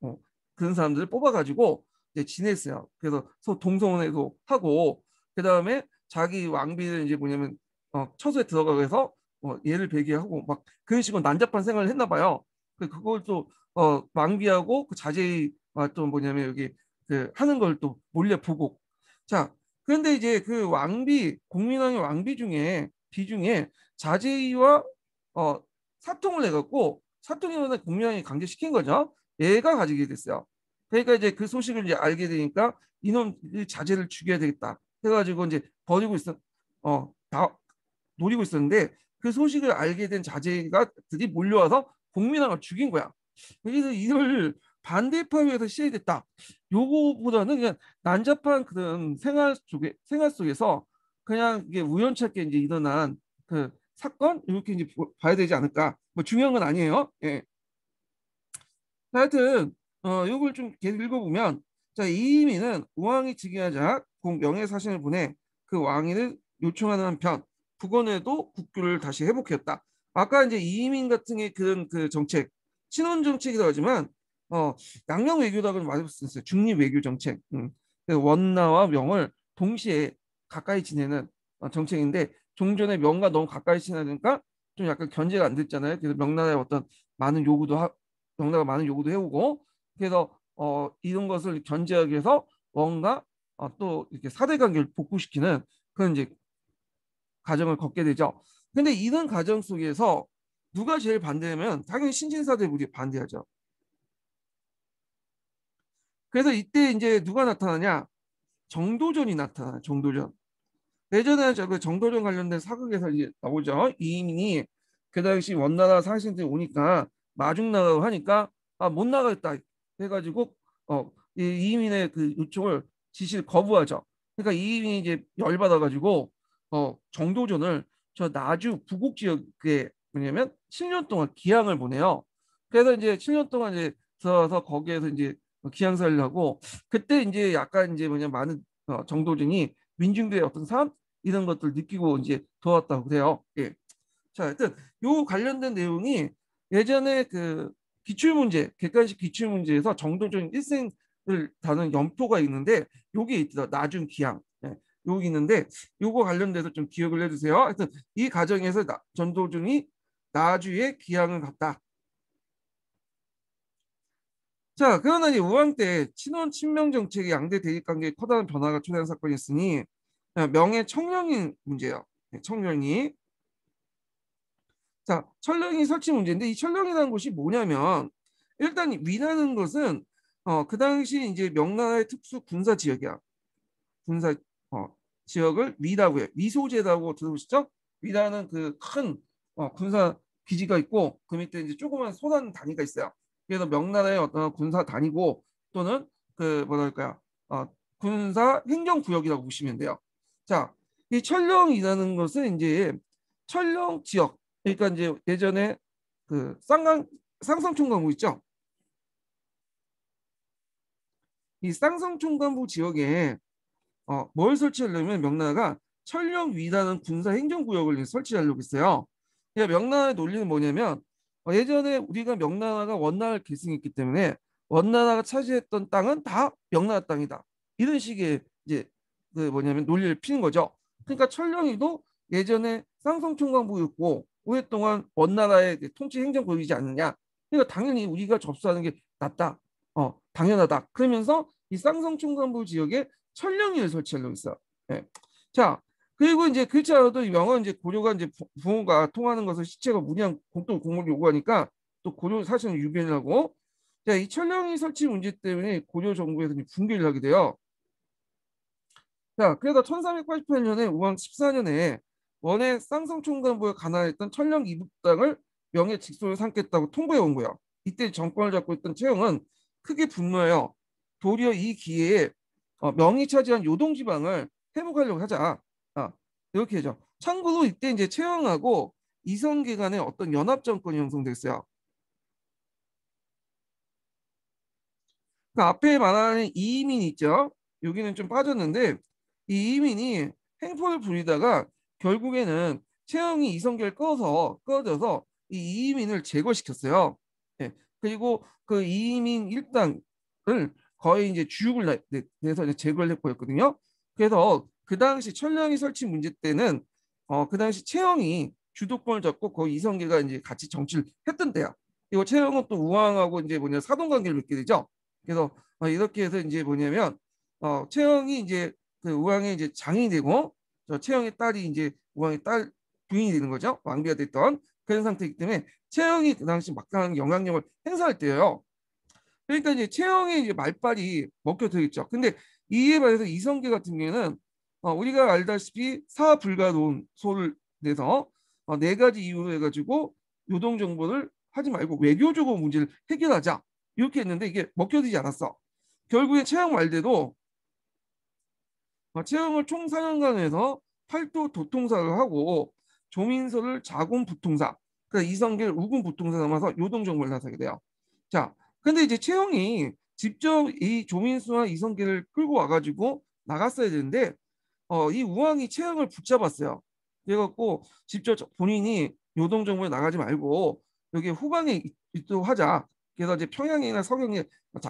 A: 그런 사람들을 뽑아가지고 이제 지냈어요. 그래서 서 동성혼에도 하고 그 다음에 자기 왕비를 이제 뭐냐면 처소에 들어가서 얘를 배기하고 막 그런 식으로 난잡한 생활을 했나 봐요. 그걸 또 왕비하고 그 자제와 또 뭐냐면 여기 그 하는 걸 또 몰래 보고 자 그런데 이제 그 왕비 국민왕의 왕비 중에 비중에 자제와 사통을 해갖고 사통이면 국민왕이 강제시킨 거죠. 얘가 가지게 됐어요. 그러니까 이제 그 소식을 이제 알게 되니까 이놈 자제를 죽여야 되겠다. 해가지고 이제 버리고 다 노리고 있었는데 그 소식을 알게 된 자제가들이 몰려와서 복민왕을 죽인 거야. 그래서 이걸 반대파에서 시해됐다. 요거보다는 그냥 난잡한 그런 생활 속에서 그냥 이게 우연찮게 이제 일어난 그 사건 이렇게 이제 봐야 되지 않을까. 뭐 중요한 건 아니에요. 예. 하여튼 이걸 좀 계속 읽어보면 자 이의민은 우왕이 즉위하자 공 명예사신을 보내 그 왕위를 요청하는 한편 북원에도 국교를 다시 회복했다. 아까 이제 이의민 같은 게 그런 그 정책 친원 정책이라고 하지만 양명 외교라고 말할 수 있어요. 중립 외교 정책. 원나와 명을 동시에 가까이 지내는 정책인데 종전에 명과 너무 가까이 지내니까 좀 약간 견제가 안 됐잖아요. 그래서 명나라의 어떤 많은 요구도 명나라가 많은 요구도 해오고 그래서 이런 것을 견제하기 위해서 뭔가 또 이렇게 사대 관계를 복구시키는 그런 이제 과정을 걷게 되죠. 근데 이런 과정 속에서 누가 제일 반대하면 당연히 신진사대부들이 반대하죠. 그래서 이때 이제 누가 나타나냐? 정도전이 나타나요. 정도전. 예전에 저그 정도전 관련된 사극에서 이제 나오죠. 이민이 그 당시 원나라 상신들이 오니까 마중 나가고 하니까 못 나가겠다 해가지고 이민의 그 요청을 지시를 거부하죠. 그러니까 이민이 이제 열받아가지고 정도전을 저 나주 부곡 지역에 뭐냐면 7년 동안 기항을 보내요. 그래서 이제 7년 동안 이제 들어서 거기에서 이제 기항사를 하고 그때 이제 약간 이제 뭐냐 많은 정도전이 민중들의 어떤 삶 이런 것들 느끼고 이제 도왔다고 그래요. 예. 자, 하여튼 요 관련된 내용이 예전에 그 기출문제, 객관식 기출문제에서 정도전 일생을 다룬 연표가 있는데 요게 있더라. 나중 기항. 예. 여기 있는데 요거 관련돼서 좀 기억을 해주세요. 하여튼 이 과정에서 전도준이 나주에 기항을 갔다. 자, 그러나 이 우왕 때 친원 친명 정책의 양대 대립 관계에 커다란 변화가 초래한 사건이 있으니 명예 청령인 문제예요. 네, 청령이. 자, 천령이 설치 문제인데 이 천령이라는 곳이 뭐냐면 일단 위라는 것은 그 당시 이제 명나라의 특수 군사 지역이야. 군사 지역을 위라고 해요. 위소제라고 들어보시죠? 위라는 그 큰 군사 기지가 있고 그 밑에 이제 조그만 소단 단위가 있어요. 그래서 명나라의 어떤 군사 단위고 또는 그 뭐랄까요? 군사 행정구역이라고 보시면 돼요. 자, 이 천령이라는 것은 이제 천령 지역, 그러니까 이제 예전에 그 쌍성총괄부 있죠? 이 쌍성총괄부 지역에 뭘 설치하려면 명나라가 천령위라는 군사 행정구역을 설치하려고 했어요. 그러니까 명나라의 논리는 뭐냐면 예전에 우리가 명나라가 원나라를 계승했기 때문에 원나라가 차지했던 땅은 다 명나라 땅이다. 이런 식의 이제 그 뭐냐면 논리를 피는 거죠. 그러니까 천령위도 예전에 쌍성총괄부였고 오랫동안 원나라의 통치 행정구역이지 않느냐. 그러니까 당연히 우리가 접수하는 게 낫다. 당연하다. 그러면서 이 쌍성총괄부 지역에 천령위를 설치하려고 했어. 예. 자, 그리고 이제 그렇지 않아도 명은 이제 고려가 이제 부모가 통하는 것을 시체가 무리한 공동 공무를 요구하니까 또 고려 사실은 유변을 하고 자, 이 천령위 설치 문제 때문에 고려 정부에서 붕괴를 하게 돼요. 자, 그래서 1388년에 우왕 14년에 원해 쌍성총괄부에 관할했던 천령 이북 땅을 명예 직속으로 삼겠다고 통보해 온 거예요. 이때 정권을 잡고 있던 최영은 크게 분노해요. 도리어 이 기회에 명이 차지한 요동 지방을 회복하려고 하자. 이렇게 하죠. 참고로 이때 이제 최영하고 이성계 간의 어떤 연합 정권이 형성됐어요. 그 앞에 말하는 이민이 있죠. 여기는 좀 빠졌는데 이 이민이 행포를 부리다가 결국에는 최영이 이성계를 꺼져서 이 이민을 제거시켰어요. 예. 그리고 그 이민 일당을 거의 이제 주육을 내서 이제 제거를 해버렸거든요. 그래서 그 당시 천령이 설치 문제 때는 그 당시 최영이 주도권을 잡고 거의 이성계가 이제 같이 정치를 했던 때야. 그리고 최영은 또 우왕하고 이제 뭐냐 사돈 관계를 맺게 되죠. 그래서 이렇게 해서 이제 뭐냐면 최영이 이제 그 우왕의 이제 장이 되고 최영의 딸이 이제 우왕의 딸 부인이 되는 거죠. 왕비가 됐던 그런 상태이기 때문에 최영이 그 당시 막강한 영향력을 행사할 때예요. 그러니까 이제 최영의 이제 말빨이 먹혀 들겠죠. 근데 이에 반해서 이성계 같은 경우에는 우리가 알다시피 사불가론소를 내서 네 가지 이유로 해가지고 요동 정보를 하지 말고 외교적으로 문제를 해결하자 이렇게 했는데 이게 먹혀들지 않았어. 결국에 최영 말대로 최영을 총사령관에서 팔도 도통사를 하고 조민서를 자군 부통사, 그러니까 이성계를 우군 부통사 삼아서 요동 정보를 나서게 돼요. 자, 근데 이제 최영이 직접 이 조민수와 이성계를 끌고 와가지고 나갔어야 되는데 이 우왕이 최영을 붙잡았어요. 그래갖고 직접 본인이 요동 정부에 나가지 말고 여기 후방에 있도록 하자. 그래서 이제 평양이나 서경에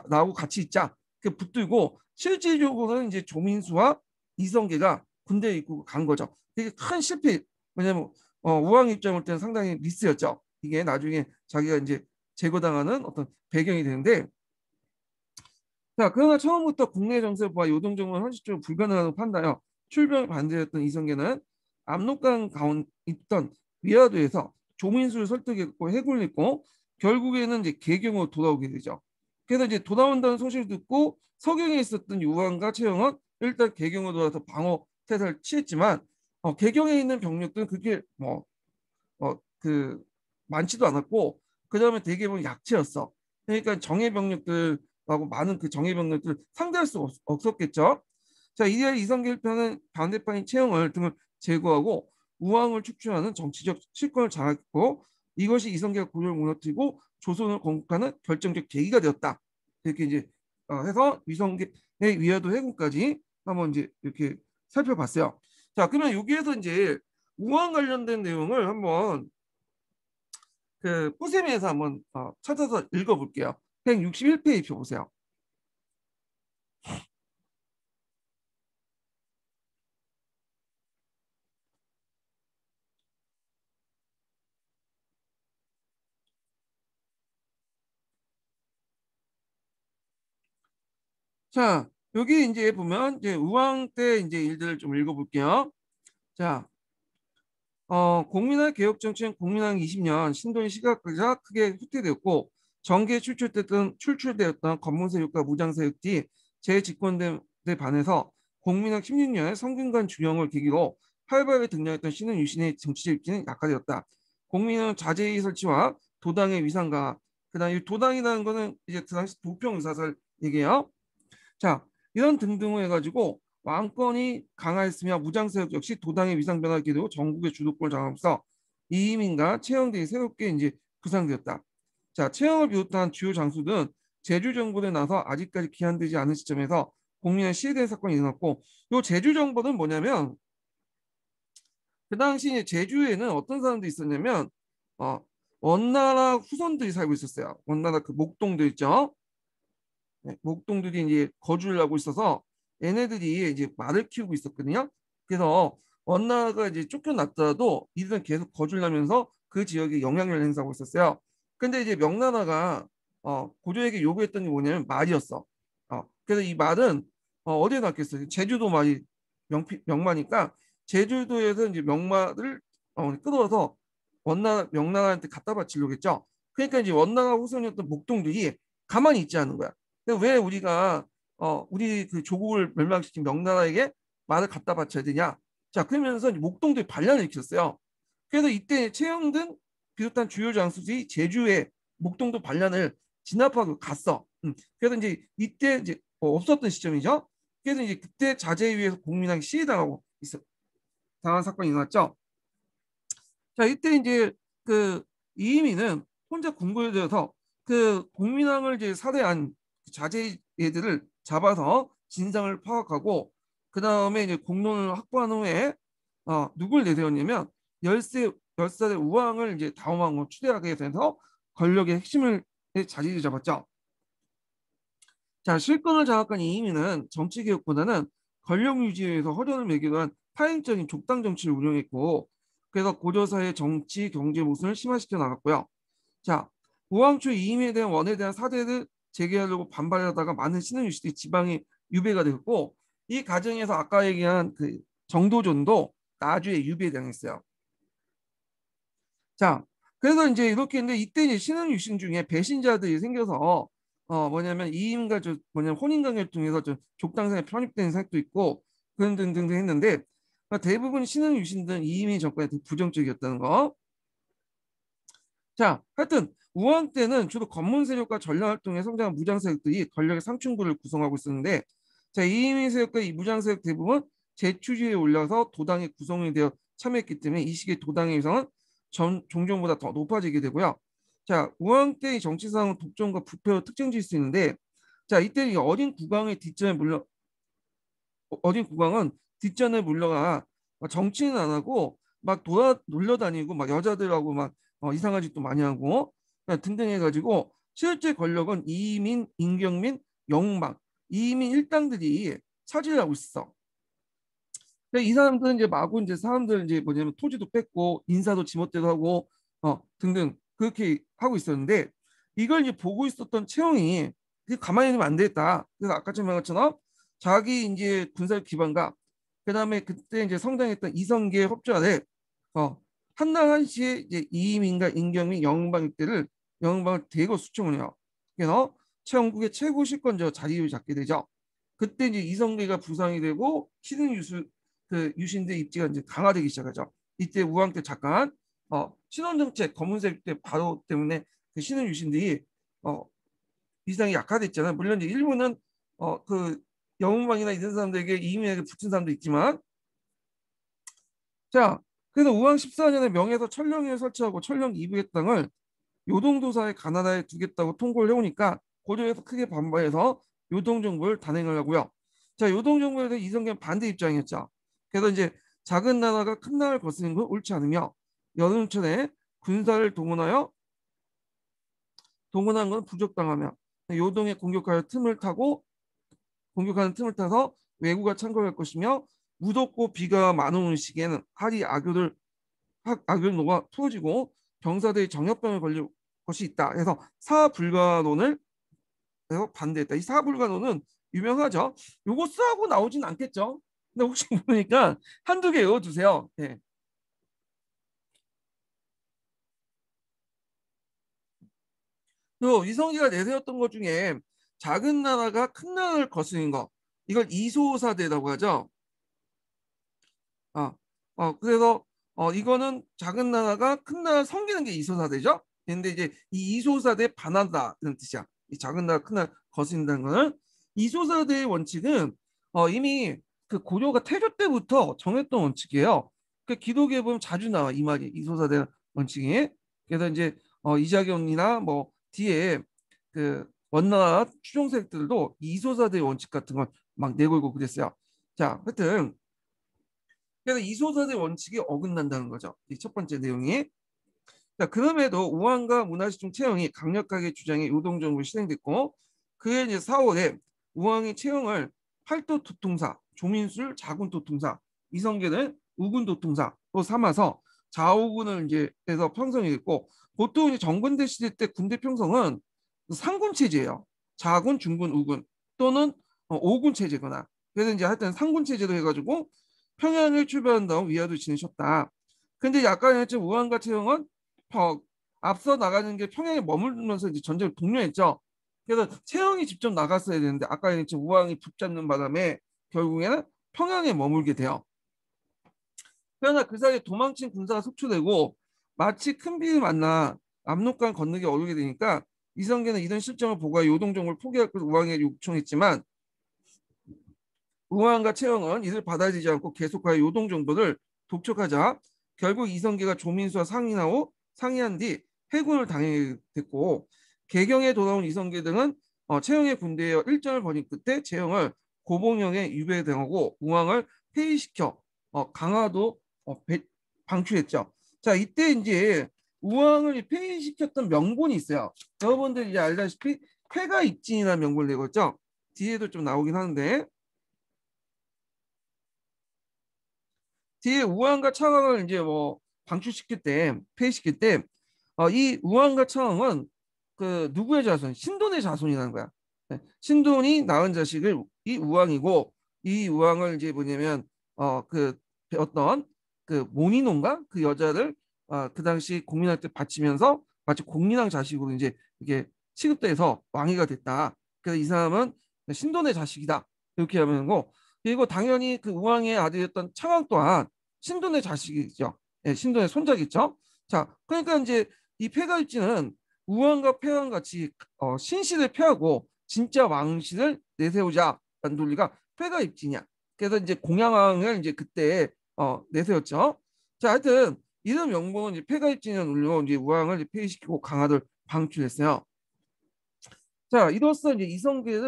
A: 나하고 같이 있자. 그 붙들고 실질적으로는 이제 조민수와 이성계가 군대에 입고 간 거죠. 되게 큰 실패. 왜냐면 우왕 입장을 때는 상당히 미스였죠. 이게 나중에 자기가 이제 제거당하는 어떤 배경이 되는데 자, 그러나 처음부터 국내 정세와 요동 정부는 현실적으로 불가능하다고 판단하여 출병을 반대했던 이성계는 압록강 가운 있던 위화도에서 조민수를 설득했고 해군을 했고 결국에는 이제 개경으로 돌아오게 되죠. 그래서 이제 돌아온다는 소식을 듣고 서경에 있었던 유황과 최영은 일단 개경으로 돌아서 방어 태세를 취했지만 개경에 있는 병력들은 그게 그 많지도 않았고 그다음에 대개는 약체였어. 그러니까 정예 병력들하고 많은 그 정예 병력들 상대할 수 없었겠죠. 자, 이에 이성계 일편은 반대파인 최영을 등을 제거하고 우왕을 축출하는 정치적 실권을 장악했고 이것이 이성계가 고려를 무너뜨리고 조선을 건국하는 결정적 계기가 되었다. 이렇게 이제 해서 이성계의 위화도 해군까지 한번 이제 이렇게 살펴봤어요. 자, 그러면 여기에서 이제 우왕 관련된 내용을 한번 그 뿌셈에서 한번 찾아서 읽어볼게요. 161페이지 보세요. 자, 여기 이제 보면 이제 우왕 때 이제 일들을 좀 읽어볼게요. 자, 공민학 개혁 정치는 공민학 20년 신도의 시각화가 크게 후퇴되었고 정계에 출출되었던 검문세력과 무장세력들이 재집권에 반해서 공민학 16년에 성균관 중영을 계기로 활발하게 등장했던 신은 유신의 정치적 입지는 약화되었다. 공민은 자제의 설치와 도당의 위상 강화. 그다음 이 도당이라는 거는 이제 그 당시 도평 의사설 얘기예요. 자, 이런 등등을 해가지고 왕권이 강화했으며 무장세력 역시 도당의 위상 변화를 기대고 전국의 주도권을 장악하면서 이민과 최영 등이 새롭게 이제 구상되었다. 자, 최영을 비롯한 주요 장수들은 제주 정벌에 나서 아직까지 기한되지 않은 시점에서 공민의 시해된 사건이 일어났고, 이 제주 정벌은 뭐냐면 그 당시 제주에는 어떤 사람들이 있었냐면 어, 원나라 후손들이 살고 있었어요. 원나라 그 목동들 있죠. 네, 목동들이 이제 거주를 하고 있어서 얘네들이 이제 말을 키우고 있었거든요. 그래서 원나라가 이제 쫓겨났더라도 이들은 계속 거주를 하면서 그 지역에 영향력을 행사하고 있었어요. 근데 이제 명나라가 고조에게 요구했던 게 뭐냐면 말이었어. 그래서 이 말은 어디에 났겠어요? 제주도 말이 명마니까 제주도에서 이제 명마를 끌어서 원나라 명나라한테 갖다 바치려겠죠. 그러니까 이제 원나라 후손이었던 목동들이 가만히 있지 않은 거야. 왜 우리가 우리 그 조국을 멸망시킨 명나라에게 말을 갖다 바쳐야 되냐? 자, 그러면서 목동들이 반란을 일으켰어요. 그래서 이때 최영등 비롯한 주요 장수들이 제주에 목동도 반란을 진압하고 갔어. 그래서 이제 이때 이제 없었던 시점이죠. 그래서 이제 그때 자제에 의해서 공민왕이 시해당하고 당한 사건이 일어났죠. 자, 이때 이제 그 이의민은 혼자 궁궐에 들어서 그 공민왕을 이제 살해한 자제 애들을 잡아서 진상을 파악하고 그 다음에 이제 공론을 확보한 후에 누굴 내세웠냐면 열살의 우왕을 이제 다음왕으로 추대하게 돼서 권력의 핵심을 자리를 잡았죠. 자, 실권을 장악한 이의민은 정치 개혁보다는 권력 유지에 위해서 허전을 매기도 한 파행적인 족당 정치를 운영했고, 그래서 고조사의 정치 경제 모순을 심화시켜 나갔고요. 자, 우왕초 이임에 대한 원에 대한 사대를 제기하려고 반발하다가 많은 신흥 유씨들이 지방에 유배가 되었고, 이 과정에서 아까 얘기한 그 정도전도 나주에 유배당했어요. 자, 그래서 이제 이렇게 했는데 이때 이제 신흥 유신 중에 배신자들이 생겨서 뭐냐면 이임과 뭐냐면 혼인관계를 통해서 족당상에 편입된 사역도 있고 그런 등등 했는데 대부분 신흥 유신들은 이임이 정권에 되게 부정적이었다는 거. 자, 하여튼 우왕 때는 주로 검문 세력과 전략 활동에 성장한 무장 세력들이 권력의 상층부를 구성하고 있었는데, 자, 이임의 세력과 이 무장 세력 대부분 제추지에 올라서 도당에 구성이 되어 참여했기 때문에 이 시기에 도당의 위상은 종전보다 더 높아지게 되고요. 자, 우왕 때의 정치상은 독점과 부패로 특징질 수 있는데, 자, 이때 어린 국왕은 뒷전에 물러가 정치는 안 하고 막 놀려다니고 막 여자들하고 막 이상한 짓도 많이 하고 등등 해가지고 실제 권력은 이민, 임경민, 영웅망, 이민 일당들이 차지를 하고 있어. 이 사람들은 이제 마구 이제 사람들 이제 뭐냐면 토지도 뺏고 인사도 지멋대로 하고 등등 그렇게 하고 있었는데 이걸 이제 보고 있었던 채용이 가만히 있으면 안 되겠다. 그래서 아까 좀 말한 것처럼 자기 이제 군사 기반과 그다음에 그때 이제 성장했던 이성계의 협조하에 한날 한시에 이제 이민과 임경민 영웅방 일대를 영웅방을 대거 수청을 해요. 그래서 최영국의 최고 실권자 자리를 잡게 되죠. 그때 이제 이성계가 부상이 되고 신흥 그 유신대 입지가 이제 강화되기 시작하죠. 이때 우왕 때 잠깐 신원정책 검은색 때 바로 때문에 그 신흥 유신들이 위상이 약화됐잖아요. 물론 이제 일부는 그 영웅왕이나 이런 사람들에게 이임에게 붙은 사람도 있지만, 자, 그래서 우왕 14년에 명에서 천령을 설치하고 천령 이북의 땅을 요동도사의 가나다에 두겠다고 통보를 해오니까 고려에서 크게 반발해서 요동정부를 단행을 하고요. 자, 요동정부에 대해 이성계는 반대 입장이었죠. 그래서 이제 작은 나라가 큰 나라를 거스르는 건 옳지 않으며 여름철에 군사를 동원한 건 부적당하며 요동에 공격하는 틈을 타서 왜구가 창궐할 것이며 무덥고 비가 많은 오는 시기에는 하리 악을 녹아 풀어지고 병사들이 정협병에 걸릴 것이 있다. 그래서 사불가론을 반대했다. 이 사불가론은 유명하죠. 요거 쓰고 나오진 않겠죠. 근데 혹시 모르니까 한두 개 외워두세요. 네. 또 이성계가 내세웠던 것 중에 작은 나라가 큰 나라를 거스린 거, 이걸 이소사대라고 하죠. 어, 그래서 이거는 작은 나라가 큰 나라 섬기는 게 이소사대죠. 근데 이제 이 이소사대 반한다 이런 뜻이야. 이 작은 나라 큰 나라 거스린다는 거는 이소사대의 원칙은 이미 그 고려가 태조 때부터 정했던 원칙이에요. 그 기록에 보면 자주 나와 이 말이 이소사대 원칙이. 그래서 이제 이자겸이나 뭐 뒤에 그 원나라 추종세력들도 이소사대 원칙 같은 걸 막 내걸고 그랬어요. 자, 하여튼 그래서 이소사대 원칙이 어긋난다는 거죠. 이 첫 번째 내용이. 자, 그럼에도 우왕과 문화시중 채영이 강력하게 주장해 요동정부를 실행됐고 그해 이제 4월에 우왕이 채영을 팔도 도통사, 조민술 자군 도통사, 이성계는 우군 도통사로 삼아서 좌우군을 이제 해서 편성이 됐고 보통 이제 정근대 시대 때 군대 편성은 상군 체제예요. 자군, 중군, 우군 또는 오군 체제거나 그래서 이제 하여튼 상군 체제로 해가지고 평양을 출발한 다음 위화도 지내셨다. 근데 약간 좀 우왕과 채영은 더 앞서 나가는 게 평양에 머물면서 이제 전쟁을 독려했죠. 그래서 채영이 직접 나갔어야 되는데 아까 지금 우왕이 붙잡는 바람에 결국에는 평양에 머물게 돼요. 그러나 그 사이에 도망친 군사가 속출되고 마치 큰 비를 만나 압록강 건너기 어려게 되니까 이성계는 이런 실정을 보고 요동정을 포기할 것을 우왕에게 요청했지만 우왕과 채영은 이를 받아들이지 않고 계속하여 요동 정도를 독촉하자 결국 이성계가 조민수와 상의한 뒤 해군을 당하게 됐고 개경에 돌아온 이성계 등은 채영의 군대에 일전을 벌인 끝에 채영을 고봉영에 유배당하고 우왕을 폐위시켜 강화도 방출했죠. 자, 이때 이제 우왕을 폐위시켰던 명분이 있어요. 여러분들 이제 알다시피 폐가입진이라는 명분을 내었죠. 뒤에도 좀 나오긴 하는데 뒤에 우왕과 차왕을 이제 뭐 방출시킬 때, 폐위시킬 때, 이 우왕과 차왕은 그 누구의 자손? 신돈의 자손이라는 거야. 네, 신돈이 낳은 자식을 이 우왕이고, 이 우왕을 이제 뭐냐면 그 어떤 그 모니노인가 그 여자를 그 당시 공민한테 바치면서 마치 공민왕 자식으로 이제 이게 취급돼서 왕이가 됐다. 그래서 이 사람은 신돈의 자식이다. 이렇게 하는 거. 그리고 당연히 그 우왕의 아들이었던 창왕 또한 신돈의 자식이죠. 예, 신돈의 손자겠죠. 자, 그러니까 이제 이 폐가입지는 우왕과 폐왕 같이 신실을 폐하고 진짜 왕실을 내세우자라는 논리가 폐가입지냐. 그래서 이제 공양왕을 이제 그때 내세웠죠. 자, 하여튼 이런 명분은 이제 폐가입지냐 논리로 이제 우왕을 폐위시키고 강화를 방출했어요. 자, 이로써 이제 이성계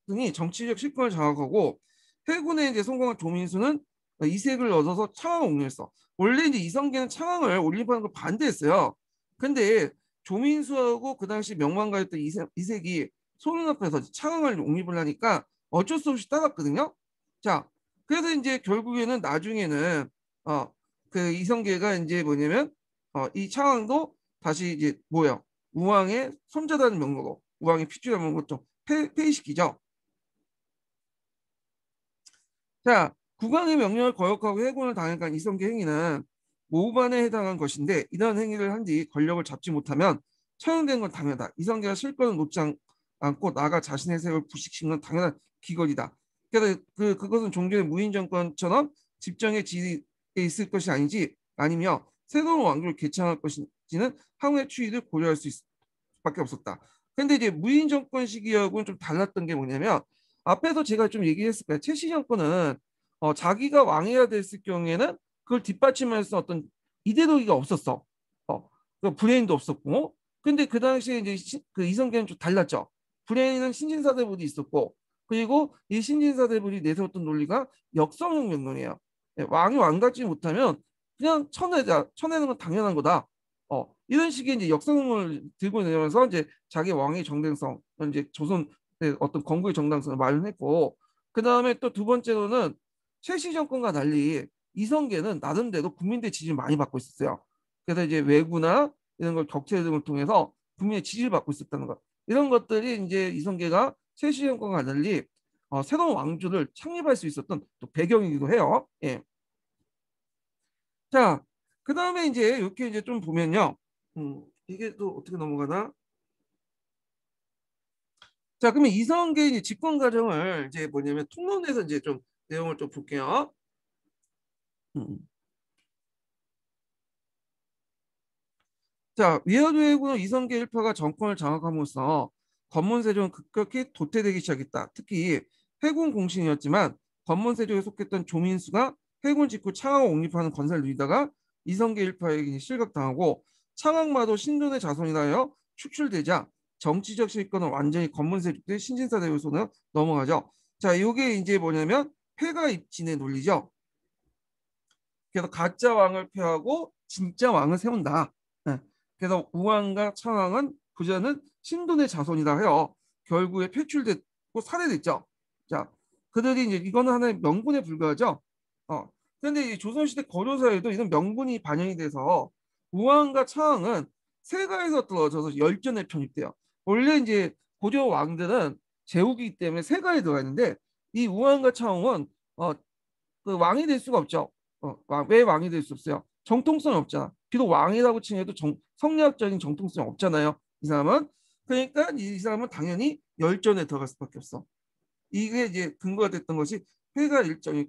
A: 등이 정치적 실권을 장악하고 해군에 이제 성공한 조민수는 이색을 얻어서 창왕을 옹립했어. 원래 이제 이성계는 창왕을 옹립하는 걸 반대했어요. 근데 조민수하고 그 당시 명망가였던 이색이 소련 앞에서 창왕을 옹립을 하니까 어쩔 수 없이 따랐거든요. 자, 그래서 이제 결국에는 나중에는 그 이성계가 이제 뭐냐면 이 창왕도 다시 이제 뭐야 우왕의 손자라는 명목으로 우왕의 핏줄이라는 것도 폐위시키죠. 자, 국왕의 명령을 거역하고 해군을 당했던 이성계 행위는 모반에 해당한 것인데 이런 행위를 한 뒤 권력을 잡지 못하면 처형된 건 당연하다. 이성계가 실권을 놓지 않고 나가 자신의 세력을 부식시킨 건 당연한 기걸이다. 그래서 그것은 종전의 무인 정권처럼 집정의 지위에 있을 것이 아니지 아니며 새로운 왕조를 개창할 것인지는 향후의 추이를 고려할 수 밖에 없었다. 근데 이제 무인 정권 시기하고는 좀 달랐던 게 뭐냐면 앞에서 제가 좀 얘기했을 거예요. 최씨 정권은 자기가 왕이라 됐을 경우에는 그걸 뒷받침할 수 어떤 이데올로기가 없었어. 그 브레인도 없었고. 근데 그 당시에 이제 그 이성계는 좀 달랐죠. 브레인은 신진사대부이 있었고 그리고 이 신진사대부이 내세웠던 논리가 역성형 명론이에요. 왕이 왕 같지 못하면 그냥 쳐내는 건 당연한 거다. 이런 식의 이제 역성을 들고 내면서 이제 자기 왕의 정당성, 이제 조선의 어떤 건국의 정당성을 마련했고, 그 다음에 또 두 번째로는 최씨 정권과 달리 이성계는 나름대로 국민들의 지지를 많이 받고 있었어요. 그래서 이제 외구나 이런 걸 격퇴 등을 통해서 국민의 지지를 받고 있었다는 것. 이런 것들이 이제 이성계가 최씨 정권과 달리 새로운 왕조를 창립할 수 있었던 또 배경이기도 해요. 예. 자, 그 다음에 이제 이렇게 이제 좀 보면요. 이게 또 어떻게 넘어가나? 자, 그러면 이성계의 이제 집권 과정을 이제 뭐냐면 통론에서 이제 좀 내용을 좀 볼게요. 음. 자, 위화도 해군 이성계 일파가 정권을 장악함으로써 권문세종은 급격히 도태되기 시작했다. 특히 해군 공신이었지만 권문세종에 속했던 조민수가 해군 직후 창하고 옹립하는 건사를 누리다가 이성계 일파에게 실각당하고 창학마도 신존의 자손이라 하여 축출되자 정치적 실권은 완전히 권문세종 때 신진사대의 손으로 넘어가죠. 자, 이게 이제 뭐냐면 폐가 입진의 논리죠. 그래서 가짜 왕을 폐하고 진짜 왕을 세운다. 네. 그래서 우왕과 창왕은 부자는 신돈의 자손이다 해요. 결국에 퇴출됐고 살해됐죠. 자, 그들이 이제 이거는 하나의 명분에 불과하죠. 그런데 이 조선시대 거료사에도 이런 명분이 반영이 돼서 우왕과 창왕은 세가에서 떨어져서 열전에 편입돼요. 원래 이제 고려 왕들은 제후기 때문에 세가에 들어가 있는데 이 우왕과 창왕은 그 왕이 될 수가 없죠. 왜 왕이 될 수 없어요? 정통성이 없잖아. 비록 왕이라고 칭해도 성리학적인 정통성이 없잖아요. 이 사람은. 그러니까 이 사람은 당연히 열전에 들어갈 수밖에 없어. 이게 이제 근거가 됐던 것이 회가 일정이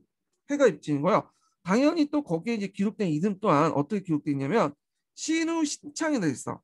A: 회가 입진인 거야. 당연히 또 거기에 이제 기록된 이름 또한 어떻게 기록돼 있냐면 신우 신창이 돼 있어.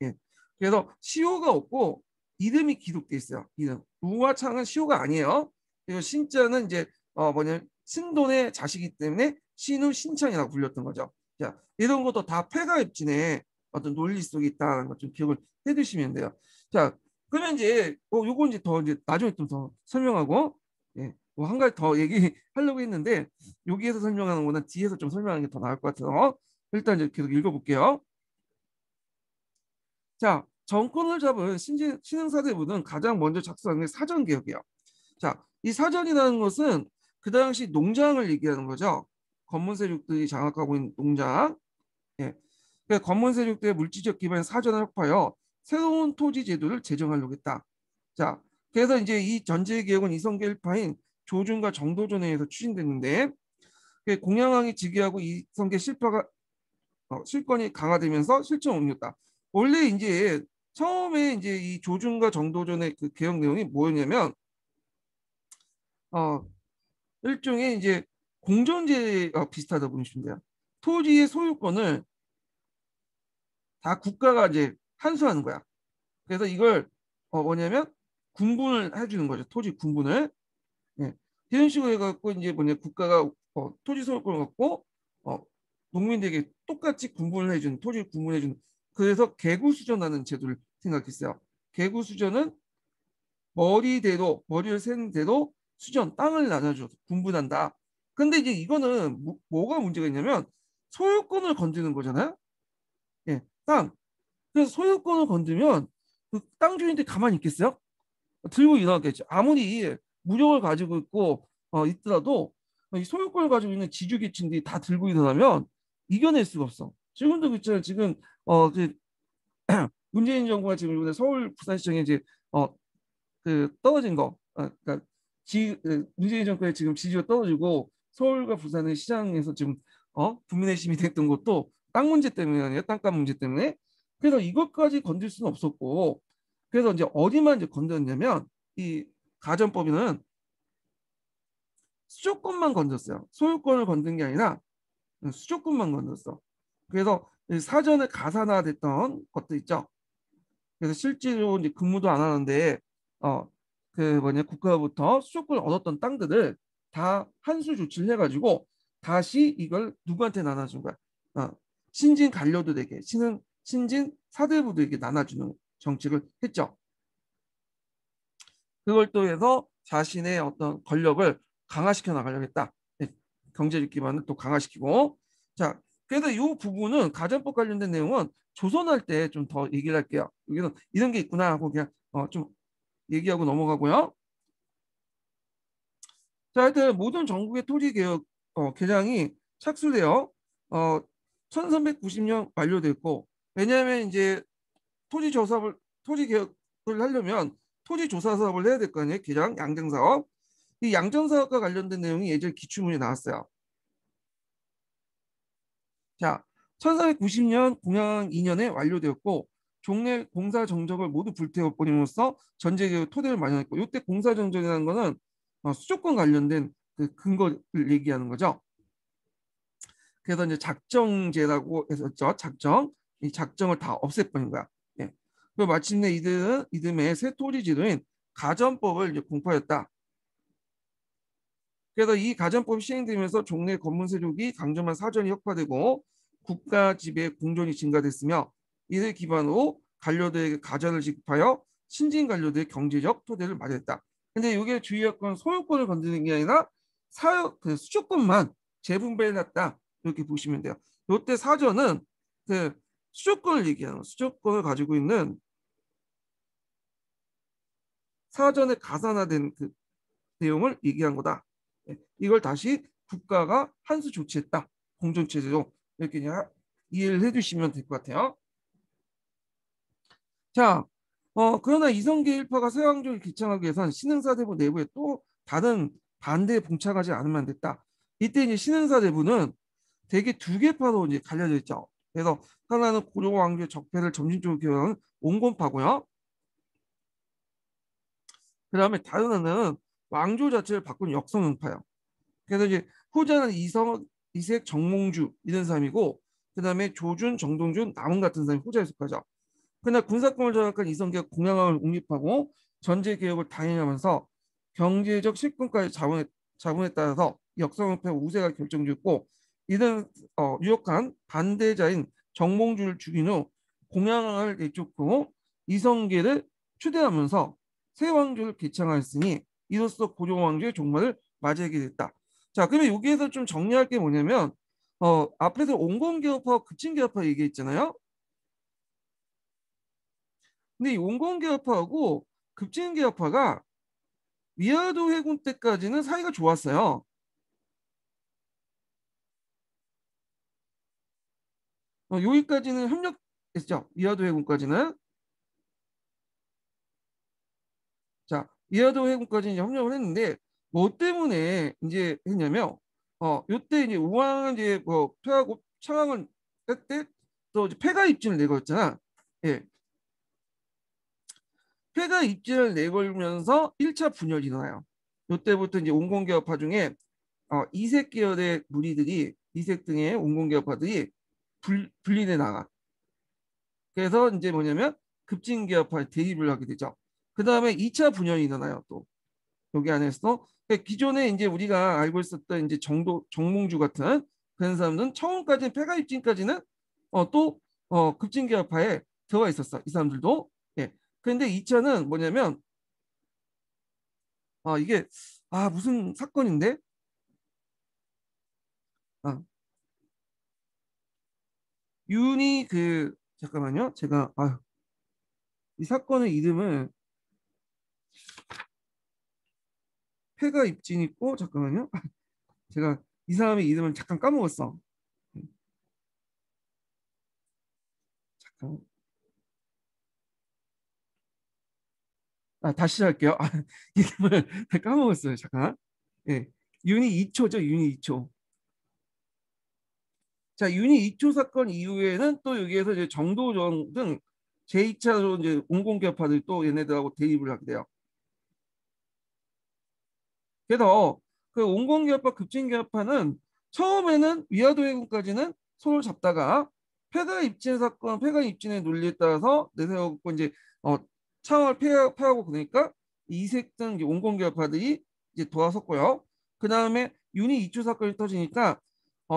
A: 예. 그래서 시호가 없고 이름이 기록돼 있어요. 이름. 우와 창은 시호가 아니에요. 그리고 신자는 이제 뭐냐면 신돈의 자식이기 때문에 신우 신창이라고 불렸던 거죠. 자, 이런 것도 다 폐가입진의 어떤 논리 속에 있다는 것 좀 기억을 해두시면 돼요. 자, 그러면 이제 요거 이제 더 이제 나중에 좀 더 설명하고 예, 뭐한 가지 더 얘기하려고 했는데 여기에서 설명하는 거는 뒤에서 좀 설명하는 게 더 나을 것 같아서 일단 이제 계속 읽어볼게요. 자, 정권을 잡은 신흥사대부는 가장 먼저 작성한 게 사전개혁이에요. 자, 이 사전이라는 것은 그 당시 농장을 얘기하는 거죠. 권문세력들이 장악하고 있는 농장. 예. 그러니까 권문세력들의 물질적 기반의 사전을 확보하여 새로운 토지 제도를 제정하려고 했다. 자, 그래서 이제 이 전제개혁은 이성계 일파인 조준과 정도전에 의해서 추진됐는데 공양왕이 즉위하고 이성계 실파가 실권이 강화되면서 실천을 옮겼다. 원래 이제 처음에 이제 이 조준과 정도전의 그 개혁 내용이 뭐였냐면 어, 일종의 이제 공존제와 비슷하다 보시면 돼요. 토지의 소유권을 다 국가가 이제 환수하는 거야. 그래서 이걸 뭐냐면 군분을 해주는 거죠. 토지 군분을. 예. 이런 식으로 해갖고 이제 뭐냐 국가가 토지 소유권을 갖고 어, 농민들에게 똑같이 군분을 해주는 토지 군분을 해주는 그래서 개구수전하는 제도를 생각했어요. 개구수전은 머리를 센 대로 수전 땅을 나눠줘서 분분한다. 근데 이제 이거는 뭐가 문제가 있냐면 소유권을 건드는 거잖아요. 예, 땅. 그래서 소유권을 건드면 그 땅 주인들이 가만히 있겠어요? 들고 일어났겠죠. 아무리 무력을 가지고 있고 있더라도 이 소유권을 가지고 있는 지주계층들이 다 들고 일어나면 이겨낼 수가 없어. 지금도 그렇잖아요. 지금 문재인 정부가 지금 이번에 서울 부산시청에 이제 떨어진 거, 그러니까 문재인 정권의 지금 지지가 떨어지고 서울과 부산의 시장에서 지금 국민의힘이 됐던 것도 땅 문제 때문에 아니에요. 땅값 문제 때문에. 그래서 이것까지 건들 수는 없었고, 그래서 이제 어디만 이제 건드렸냐면 이 가전법인은 수조권만 건졌어요. 소유권을 건든 게 아니라 수조권만 건졌어. 그래서 사전에 가산화됐던 것도 있죠. 그래서 실제로 이제 근무도 안 하는데 그 뭐냐 국가로부터 수조권을 얻었던 땅들을 다 한수 조치를 해가지고 다시 이걸 누구한테 나눠준 거야. 신진 관료들에게 신진 사대부들에게 나눠주는 정책을 했죠. 그걸 또 해서 자신의 어떤 권력을 강화시켜 나가려고 했다. 네, 경제적 기반을 또 강화시키고. 자, 그래서 이 부분은 가전법 관련된 내용은 조선할 때 좀 더 얘기를 할게요. 여기는 이런 게 있구나 하고 그냥 좀 얘기하고 넘어가고요. 자, 하여튼 모든 전국의 토지 개혁 개장이 착수되어 1390년 완료됐고 왜냐하면 이제 토지 개혁을 하려면 토지 조사 사업을 해야 될 거 아니에요. 개장 양정 사업. 이 양정 사업과 관련된 내용이 예전에 기출문에 나왔어요. 자, 1490년 공양 2년에 완료되었고 종래 공사 정적을 모두 불태워 버림으로써 전제 개혁 토대를 마련했고, 이때 공사 정적이라는 거는 수조권 관련된 그 근거를 얘기하는 거죠. 그래서 이제 작정제라고 했었죠. 작정. 이 작정을 다 없애버린 거야. 예. 그리고 마침내 이들은 이듬해 새 토지 지도인 가전법을 이제 공포했다. 그래서 이 가전법이 시행되면서 종래 검문 세력이 강점한 사전이 혁파되고 국가 지배 공존이 증가됐으며, 이를 기반으로 관료들에게 가전을 지급하여 신진 관료들의 경제적 토대를 마련했다. 근데 이게 주의할 건 소유권을 건드리는 게 아니라 사유 그 수조권만 재분배해놨다, 이렇게 보시면 돼요. 이때 사전은 그 수조권을 얘기하는, 수조권을 가지고 있는 사전에 가산화된 그 내용을 얘기한 거다. 이걸 다시 국가가 한 수 조치했다. 공정체제로 이렇게 그냥 이해를 해주시면 될 것 같아요. 자, 그러나 이성계 일파가 서양조를 개창하기 위해선 신흥사대부 내부에 또 다른 반대에 봉착하지 않으면 안 됐다. 이때 이제 신흥사대부는 대개 두 개파로 이제 갈려져 있죠. 그래서 하나는 고려 왕조의 적폐를 점진적으로 개혁하는 온건파고요. 그 다음에 다른 하나는 왕조 자체를 바꾼 역성응파예요. 그래서 이제 후자는 이색, 정몽주 이런 사람이고, 그 다음에 조준, 정동준, 남원 같은 사람이 후자에 속하죠. 그러나 군사권을 장악한 이성계가 공양왕을 옹립하고 전제 개혁을 단행하면서 경제적 실권까지 자본에 따라서 역성응파 우세가 결정됐고, 이는 유력한 반대자인 정몽주를 죽인 후 공양왕을 내쫓고 이성계를 추대하면서 새 왕조를 개창하였으니 이로써 고려 왕조의 종말을 맞이하게 됐다. 자, 그러면 여기에서 좀 정리할 게 뭐냐면, 앞에서 온건개혁파와 급진개혁파 얘기했잖아요. 근데 이 온건개혁파하고 급진개혁파가 위화도 해군 때까지는 사이가 좋았어요. 여기까지는 협력했죠. 위화도 해군까지는. 자, 위화도 해군까지 이제 협력을 했는데, 뭐 때문에 이제 했냐면, 요때 이제 우왕은 이제 뭐 퇴하고 창왕을 했때 또 이제 폐가 입진을 내걸었잖아. 예. 폐가 입진을 내걸면서 1차 분열이 일어나요. 요때부터 이제 온건개혁파 중에 이색 계열의 무리들이, 이색 등의 온건개혁파들이 분리돼 나가. 그래서 이제 뭐냐면 급진개혁파에 대입을 하게 되죠. 그 다음에 2차 분열이 일어나요. 또 여기 안에서 그러니까 기존에 이제 우리가 알고 있었던 이제 정몽주 같은 그런 사람들은 처음까지는 폐가 입진까지는 또 급진개혁파에 들어가 있었어. 이 사람들도. 예. 그런데 2차는 뭐냐면 이게 무슨 사건인데? 아, 윤이 그 잠깐만요. 제가 이 사건의 이름을 폐가 입진 있고 잠깐만요. 제가 이 사람의 이름을 잠깐 까먹었어. 잠깐. 다시 할게요. 이름을 까먹었어요. 잠깐. 예. 윤희 2초죠. 윤희 2초. 자, 윤희 2초 사건 이후에는 또 여기에서 이제 정도전 등 제2차로 이제 온공개파들이 또 얘네들하고 대립을 하게 돼요. 그래서 그 온공개파 급진개파는 처음에는 위화도 해군까지는 손을 잡다가 폐가 입진 사건, 폐가 입진의 논리에 따라서 내세우고 이제 창을 폐하고 그러니까 이색 등 온공개파들이 이제 돌아섰고요. 그 다음에 윤희 이주 사건이 터지니까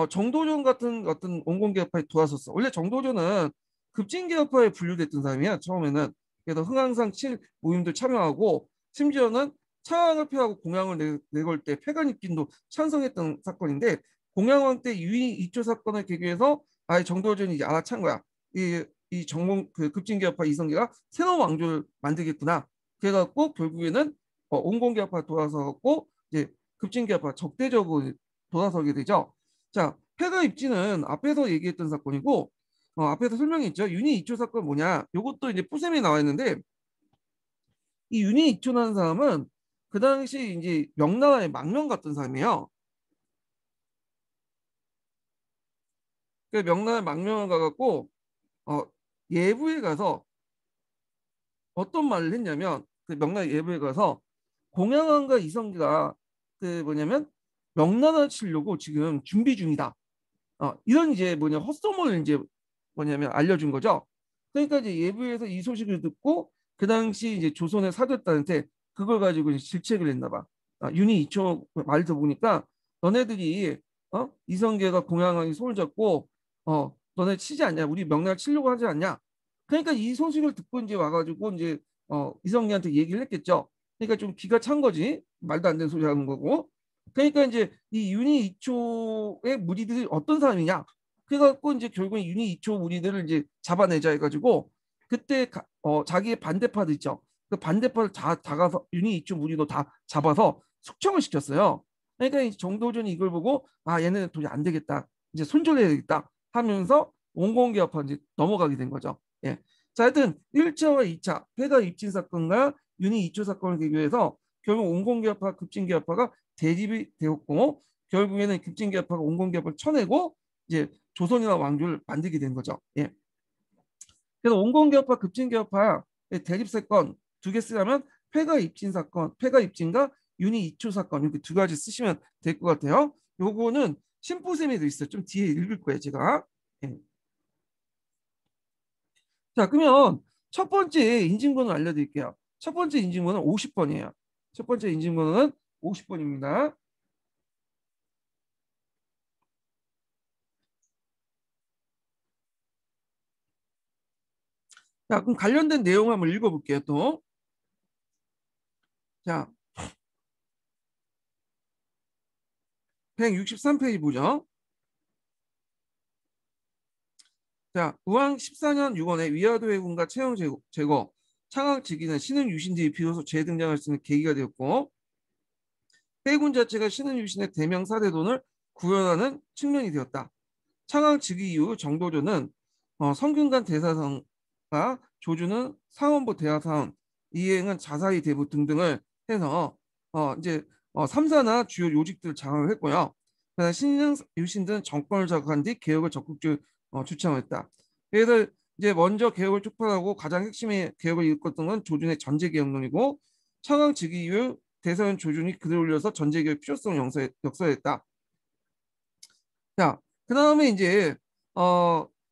A: 정도전 같은 어떤 온공개파에 돌아섰어. 원래 정도전은 급진개파에 분류됐던 사람이야 처음에는. 그래서 흥항상 7 모임도 참여하고 심지어는 창왕을 폐하고 공양을 내걸 때 폐간입진도 찬성했던 사건인데, 공양왕 때 유인 이초 사건을 계기해서 아예 정도전이 이제 알아찬 거야. 이 정몽 그 급진개혁파 이성계가 새로운 왕조를 만들겠구나. 그래갖고 결국에는 온공개혁파 돌아서고 이제 급진개혁파 적대적으로 돌아서게 되죠. 자, 폐가 입지는 앞에서 얘기했던 사건이고, 앞에서 설명했죠. 유니 이초 사건 뭐냐? 요것도 이제 뿌셈이 나와 있는데, 이 유니 이초라는 사람은 그 당시 이제 명나라의 망명 같은 사람이에요. 그 명나라 망명을 가갖고 어, 예부에 가서 어떤 말을 했냐면 그 명나라 예부에 가서 공양왕과 이성계가 그 뭐냐면 명나라 치려고 지금 준비 중이다. 이런 이제 뭐냐 헛소문을 이제 뭐냐면 알려준 거죠. 그러니까 이제 예부에서 이 소식을 듣고 그 당시 이제 조선의 사절단한테 그걸 가지고 이제 질책을 했나 봐. 윤희 이초 말 들어보니까 너네들이 이성계가 공양왕이 손을 잡고 너네 치지 않냐? 우리 명나라 치려고 하지 않냐? 그러니까 이 소식을 듣고 이제 와가지고 이제 이성계한테 얘기를 했겠죠. 그러니까 좀 기가 찬 거지. 말도 안 되는 소리 하는 거고. 그러니까 이제 이 윤희 이초의 무리들이 어떤 사람이냐? 그래갖고 이제 결국 윤희 이초 무리들을 이제 잡아내자 해가지고 그때 자기의 반대파들 있죠. 그 반대파를 다 가서 윤희 이초 무리도 다 잡아서 숙청을 시켰어요. 그러니까 이 정도전이 이걸 보고 얘네는 도저히 안 되겠다. 이제 손절해야 되겠다 하면서 원공개업화 이제 넘어가게 된 거죠. 예. 자, 하여튼 1차와 2차 폐가 입진 사건과 윤희 이초 사건을 계기로 해서 결국 온공개업화, 급진개업화가 대립이 되었고 결국에는 급진개업화가 온공개업을 쳐내고 이제 조선이나 왕조를 만들게 된 거죠. 예. 그래서 온공개업화, 급진개업화 대립 사건 두 개 쓰려면 폐가 입진 사건, 폐가 입진과 윤희 이초 사건 이렇게 두 가지 쓰시면 될 것 같아요. 요거는 심포샘에도 있어요. 좀 뒤에 읽을 거예요, 제가. 예. 자, 그러면 첫 번째 인증번호 알려드릴게요. 첫 번째 인증번호는 50번이에요. 첫 번째 인증번호는 50번입니다. 자, 그럼 관련된 내용 한번 읽어볼게요, 또. 자, 163페이지 보죠. 자, 우왕 14년 6월에 위화도 해군과 채영 제거, 창학 즉위는 신흥 유신들이 비로소 재등장할 수 있는 계기가 되었고 해군 자체가 신흥 유신의 대명 사대돈을 구현하는 측면이 되었다. 창학 즉위 이후 정도조는 성균관 대사성과 조주는 상원부 대하사원, 이행은 자사위 대부 등등을 해서 이제 3사나 주요 요직들을 장악을 했고요. 신흥 유신들은 정권을 장악한 뒤 개혁을 적극적으로 주창했다. 그래서 이제 먼저 개혁을 촉발하고 가장 핵심의 개혁을 이끌었던 건 조준의 전제개혁론이고 창왕 즉위 이후 대사원 조준이 그들 올려서 전제개혁 필요성 역사했다. 자, 그 다음에 이제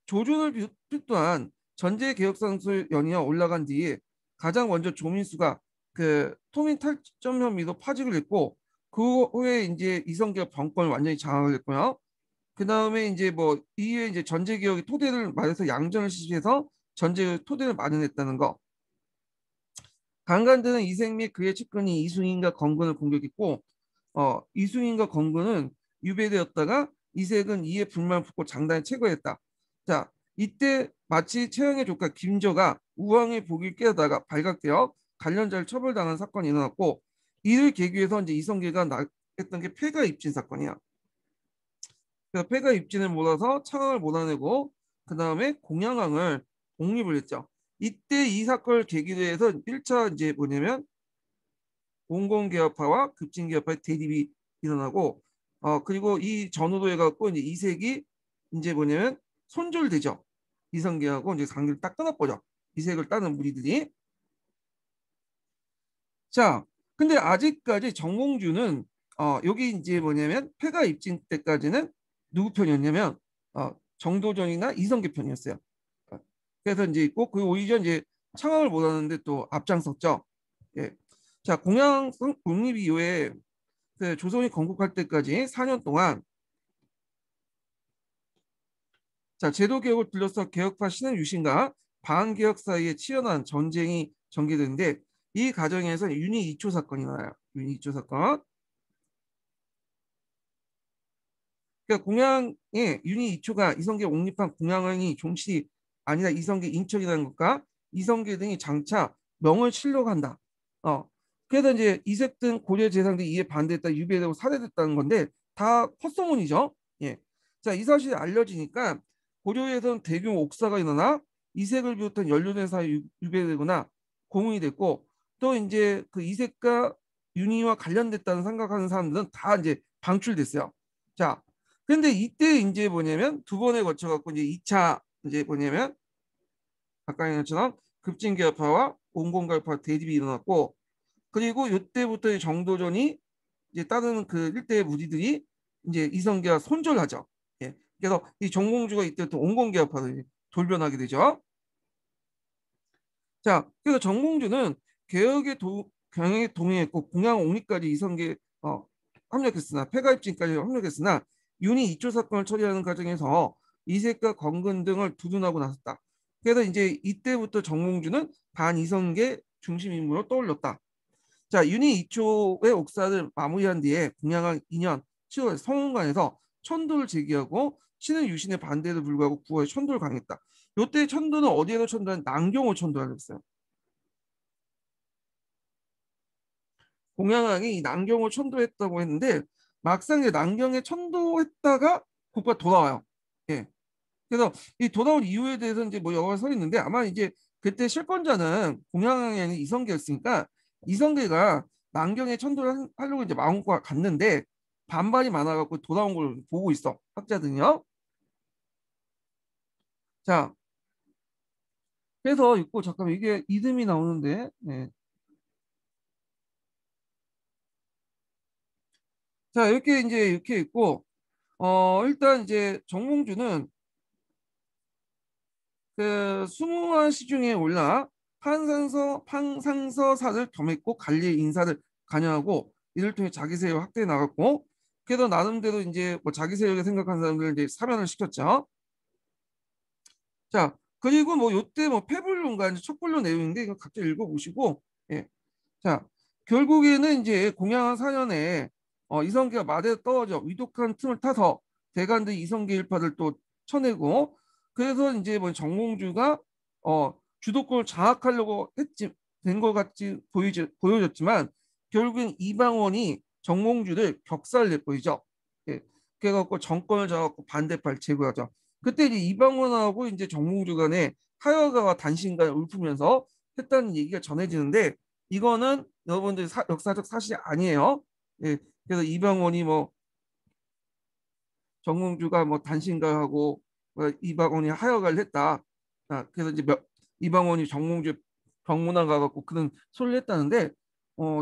A: 조준을 필두한 전제개혁상수 연이어 올라간 뒤에 가장 먼저 조민수가 그 토민 탈점 혐의로 파직을 했고 그 후에 이제 이성계가 정권을 완전히 장악을 했고요. 그 다음에 이제 뭐 이후에 이제 전제개혁의 토대를 마련해서 양전을 시시해서 전제개혁 토대를 마련했다는 거. 강간되는 이생 및 그의 측근이 이순인과 건근을 공격했고 이순인과 건근은 유배되었다가 이색은 이에 불만을 품고 장단에 체거했다. 자, 이때 마치 최영의 조카 김저가 우왕의 복을 깨닫다가 발각되어 관련자를 처벌당한 사건이 일어났고 이를 계기해서 이제 이성계가 했던 게 폐가 입진 사건이야. 그래서 폐가 입진을 몰아서 창왕을 몰아내고 그 다음에 공양왕을 독립을 했죠. 이때 이 사건을 계기로 해서 1차 이제 뭐냐면 공공개혁파와 급진개혁파의 대립이 일어나고 그리고 이 전후로 해갖고 이제 이색이 이제 뭐냐면 손절되죠. 이성계하고 이제 관계를 딱 끊어버려. 이색을 따는 무리들이. 자, 근데 아직까지 정몽주는 여기 이제 뭐냐면 폐가 입진 때까지는 누구 편이었냐면 정도전이나 이성계 편이었어요. 그래서 이제 꼭그 오히려 이제 창왕을 못하는데 또 앞장섰죠. 예. 자, 공양 독립 이후에 그 조선이 건국할 때까지 4년 동안 자, 제도 개혁을 둘러싸 개혁파 신흥 유신과 반개혁 사이에 치열한 전쟁이 전개되는데 이 과정에서 윤희 이초 사건이 나와요. 윤희 이초 사건. 그러니까 공양의 윤희 이초가 이성계 옹립한 공양왕이 종실이 아니라 이성계 인척이라는 것과 이성계 등이 장차 명을 치려고 한다. 그래서 이제 이색 등 고려 재상들이 이에 반대했다, 유배되고 살해됐다는 건데 다 헛소문이죠. 예. 자, 이 사실이 알려지니까 고려에서는 대규모 옥사가 일어나 이색을 비롯한 연루된 사회 유배되거나 고문이 됐고 또 이제 그 이색과 윤희와 관련됐다는 생각하는 사람들은 다 이제 방출됐어요. 자, 근데 이때 이제 뭐냐면 두 번에 거쳐 갖고 이제 2차 이제 뭐냐면 아까 얘기한 것처럼 급진계파와 온건계파 대립이 일어났고, 그리고 이때부터 정도전이 이제 따르는 그 일대의 무리들이 이제 이성계와 손절하죠. 예. 그래서 이 정몽주가 이때부터 온건계파로 돌변하게 되죠. 자, 그래서 정몽주는 경영에 동의했고 공양 옹리까지 이성계 합력했으나 폐가입진까지 합력했으나 윤희 이초 사건을 처리하는 과정에서 이색과 건근 등을 두둔하고 나섰다. 그래서 이제 이때부터 정몽주는 반이성계 중심 인물로 떠올렸다. 자, 윤희 이초의 옥사를 마무리한 뒤에 공양왕 2년 7월 성운관에서 천도를 제기하고 신은 유신의 반대에도 불구하고 9월에 천도를 강했다. 요때 천도는 어디에서 천도한 남경을 천도하고 있어요. 공양왕이 남경을 천도했다고 했는데 막상 이제 남경에 천도했다가 곧바로 돌아와요. 예. 그래서 이 돌아온 이유에 대해서 이제 뭐 여러 가지 서 있는데 아마 이제 그때 실권자는 공양왕이 아닌 이성계였으니까 이성계가 남경에 천도를 하려고 이제 마음과 갔는데 반발이 많아갖고 돌아온 걸 보고 있어 학자들이요. 자, 그래서 있고 잠깐만 이게 이름이 나오는데 네. 자 이렇게 이제 이렇게 있고 일단 이제 정몽주는 그 수무한 시중에 올라 판상서사를 겸했고 관리 인사를 관여하고 이를 통해 자기 세력 확대해 나갔고 그래도 나름대로 이제 뭐 자기 세력에 생각하는 사람들 이제 사면을 시켰죠. 자 그리고 뭐 요때 뭐 패불론과 이제 척불론 내용인데 이거 각자 읽어보시고 예. 자 결국에는 이제 공양한 4년에 이성계가 마대에 떨어져 위독한 틈을 타서 대간들 이성계 일파를 또 쳐내고 그래서 이제 뭐 정몽주가 주도권을 장악하려고 했지 된 것 같이 보여졌지만 결국엔 이방원이 정몽주를 격살내버리죠. 예. 그래갖고 정권을 잡았고 반대파를 제거하죠. 그때 이제 이방원하고 이제 정몽주 간에 하여가와 단신간을 읊으면서 했다는 얘기가 전해지는데 이거는 여러분들 역사적 사실이 아니에요. 예, 그래서 이방원이 뭐 정몽주가 뭐 단신가하고 이방원이 하여가를 했다. 그래서 이제 이방원이 정몽주 병문안 가갖고 그런 소리를 했다는데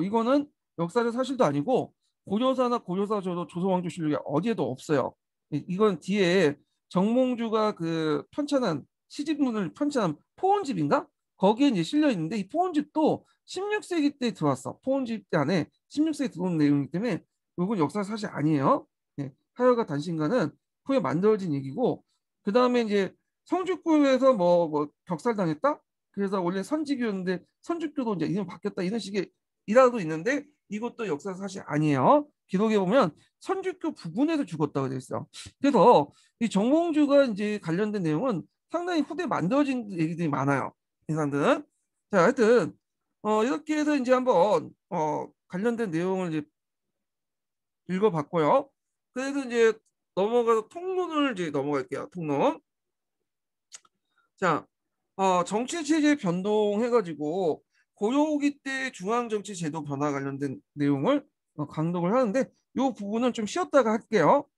A: 이거는 역사적 사실도 아니고 고려사나 고려사저도 조선왕조실록에 어디에도 없어요. 이건 뒤에 정몽주가 그 편찬한 시집문을 편찬한 포온집인가? 거기에 이제 실려 있는데 이 포온집도 16세기 때 들어왔어. 포온집 안에 16세기 들어온 내용이기 때문에 이건 역사 사실 아니에요. 예, 하여가 단신가는 후에 만들어진 얘기고 그 다음에 이제 성주교에서 뭐 격살당했다. 그래서 원래 선지교였는데 선주교도 이제 이름 바뀌었다 이런 식의 일화도 있는데 이것도 역사 사실 아니에요. 기록에 보면 선주교 부근에서 죽었다고 되어 있어요. 그래서 이 정몽주가 이제 관련된 내용은 상당히 후대 만들어진 얘기들이 많아요. 이 사람들은. 자, 하여튼 이렇게 해서 이제 한번 관련된 내용을 이제 읽어봤고요. 그래서 이제 넘어가서 통론을 이제 넘어갈게요. 통론. 자, 정치 체제 변동해가지고 고려기 때 중앙 정치 제도 변화 관련된 내용을 강독을 하는데 이 부분은 좀 쉬었다가 할게요.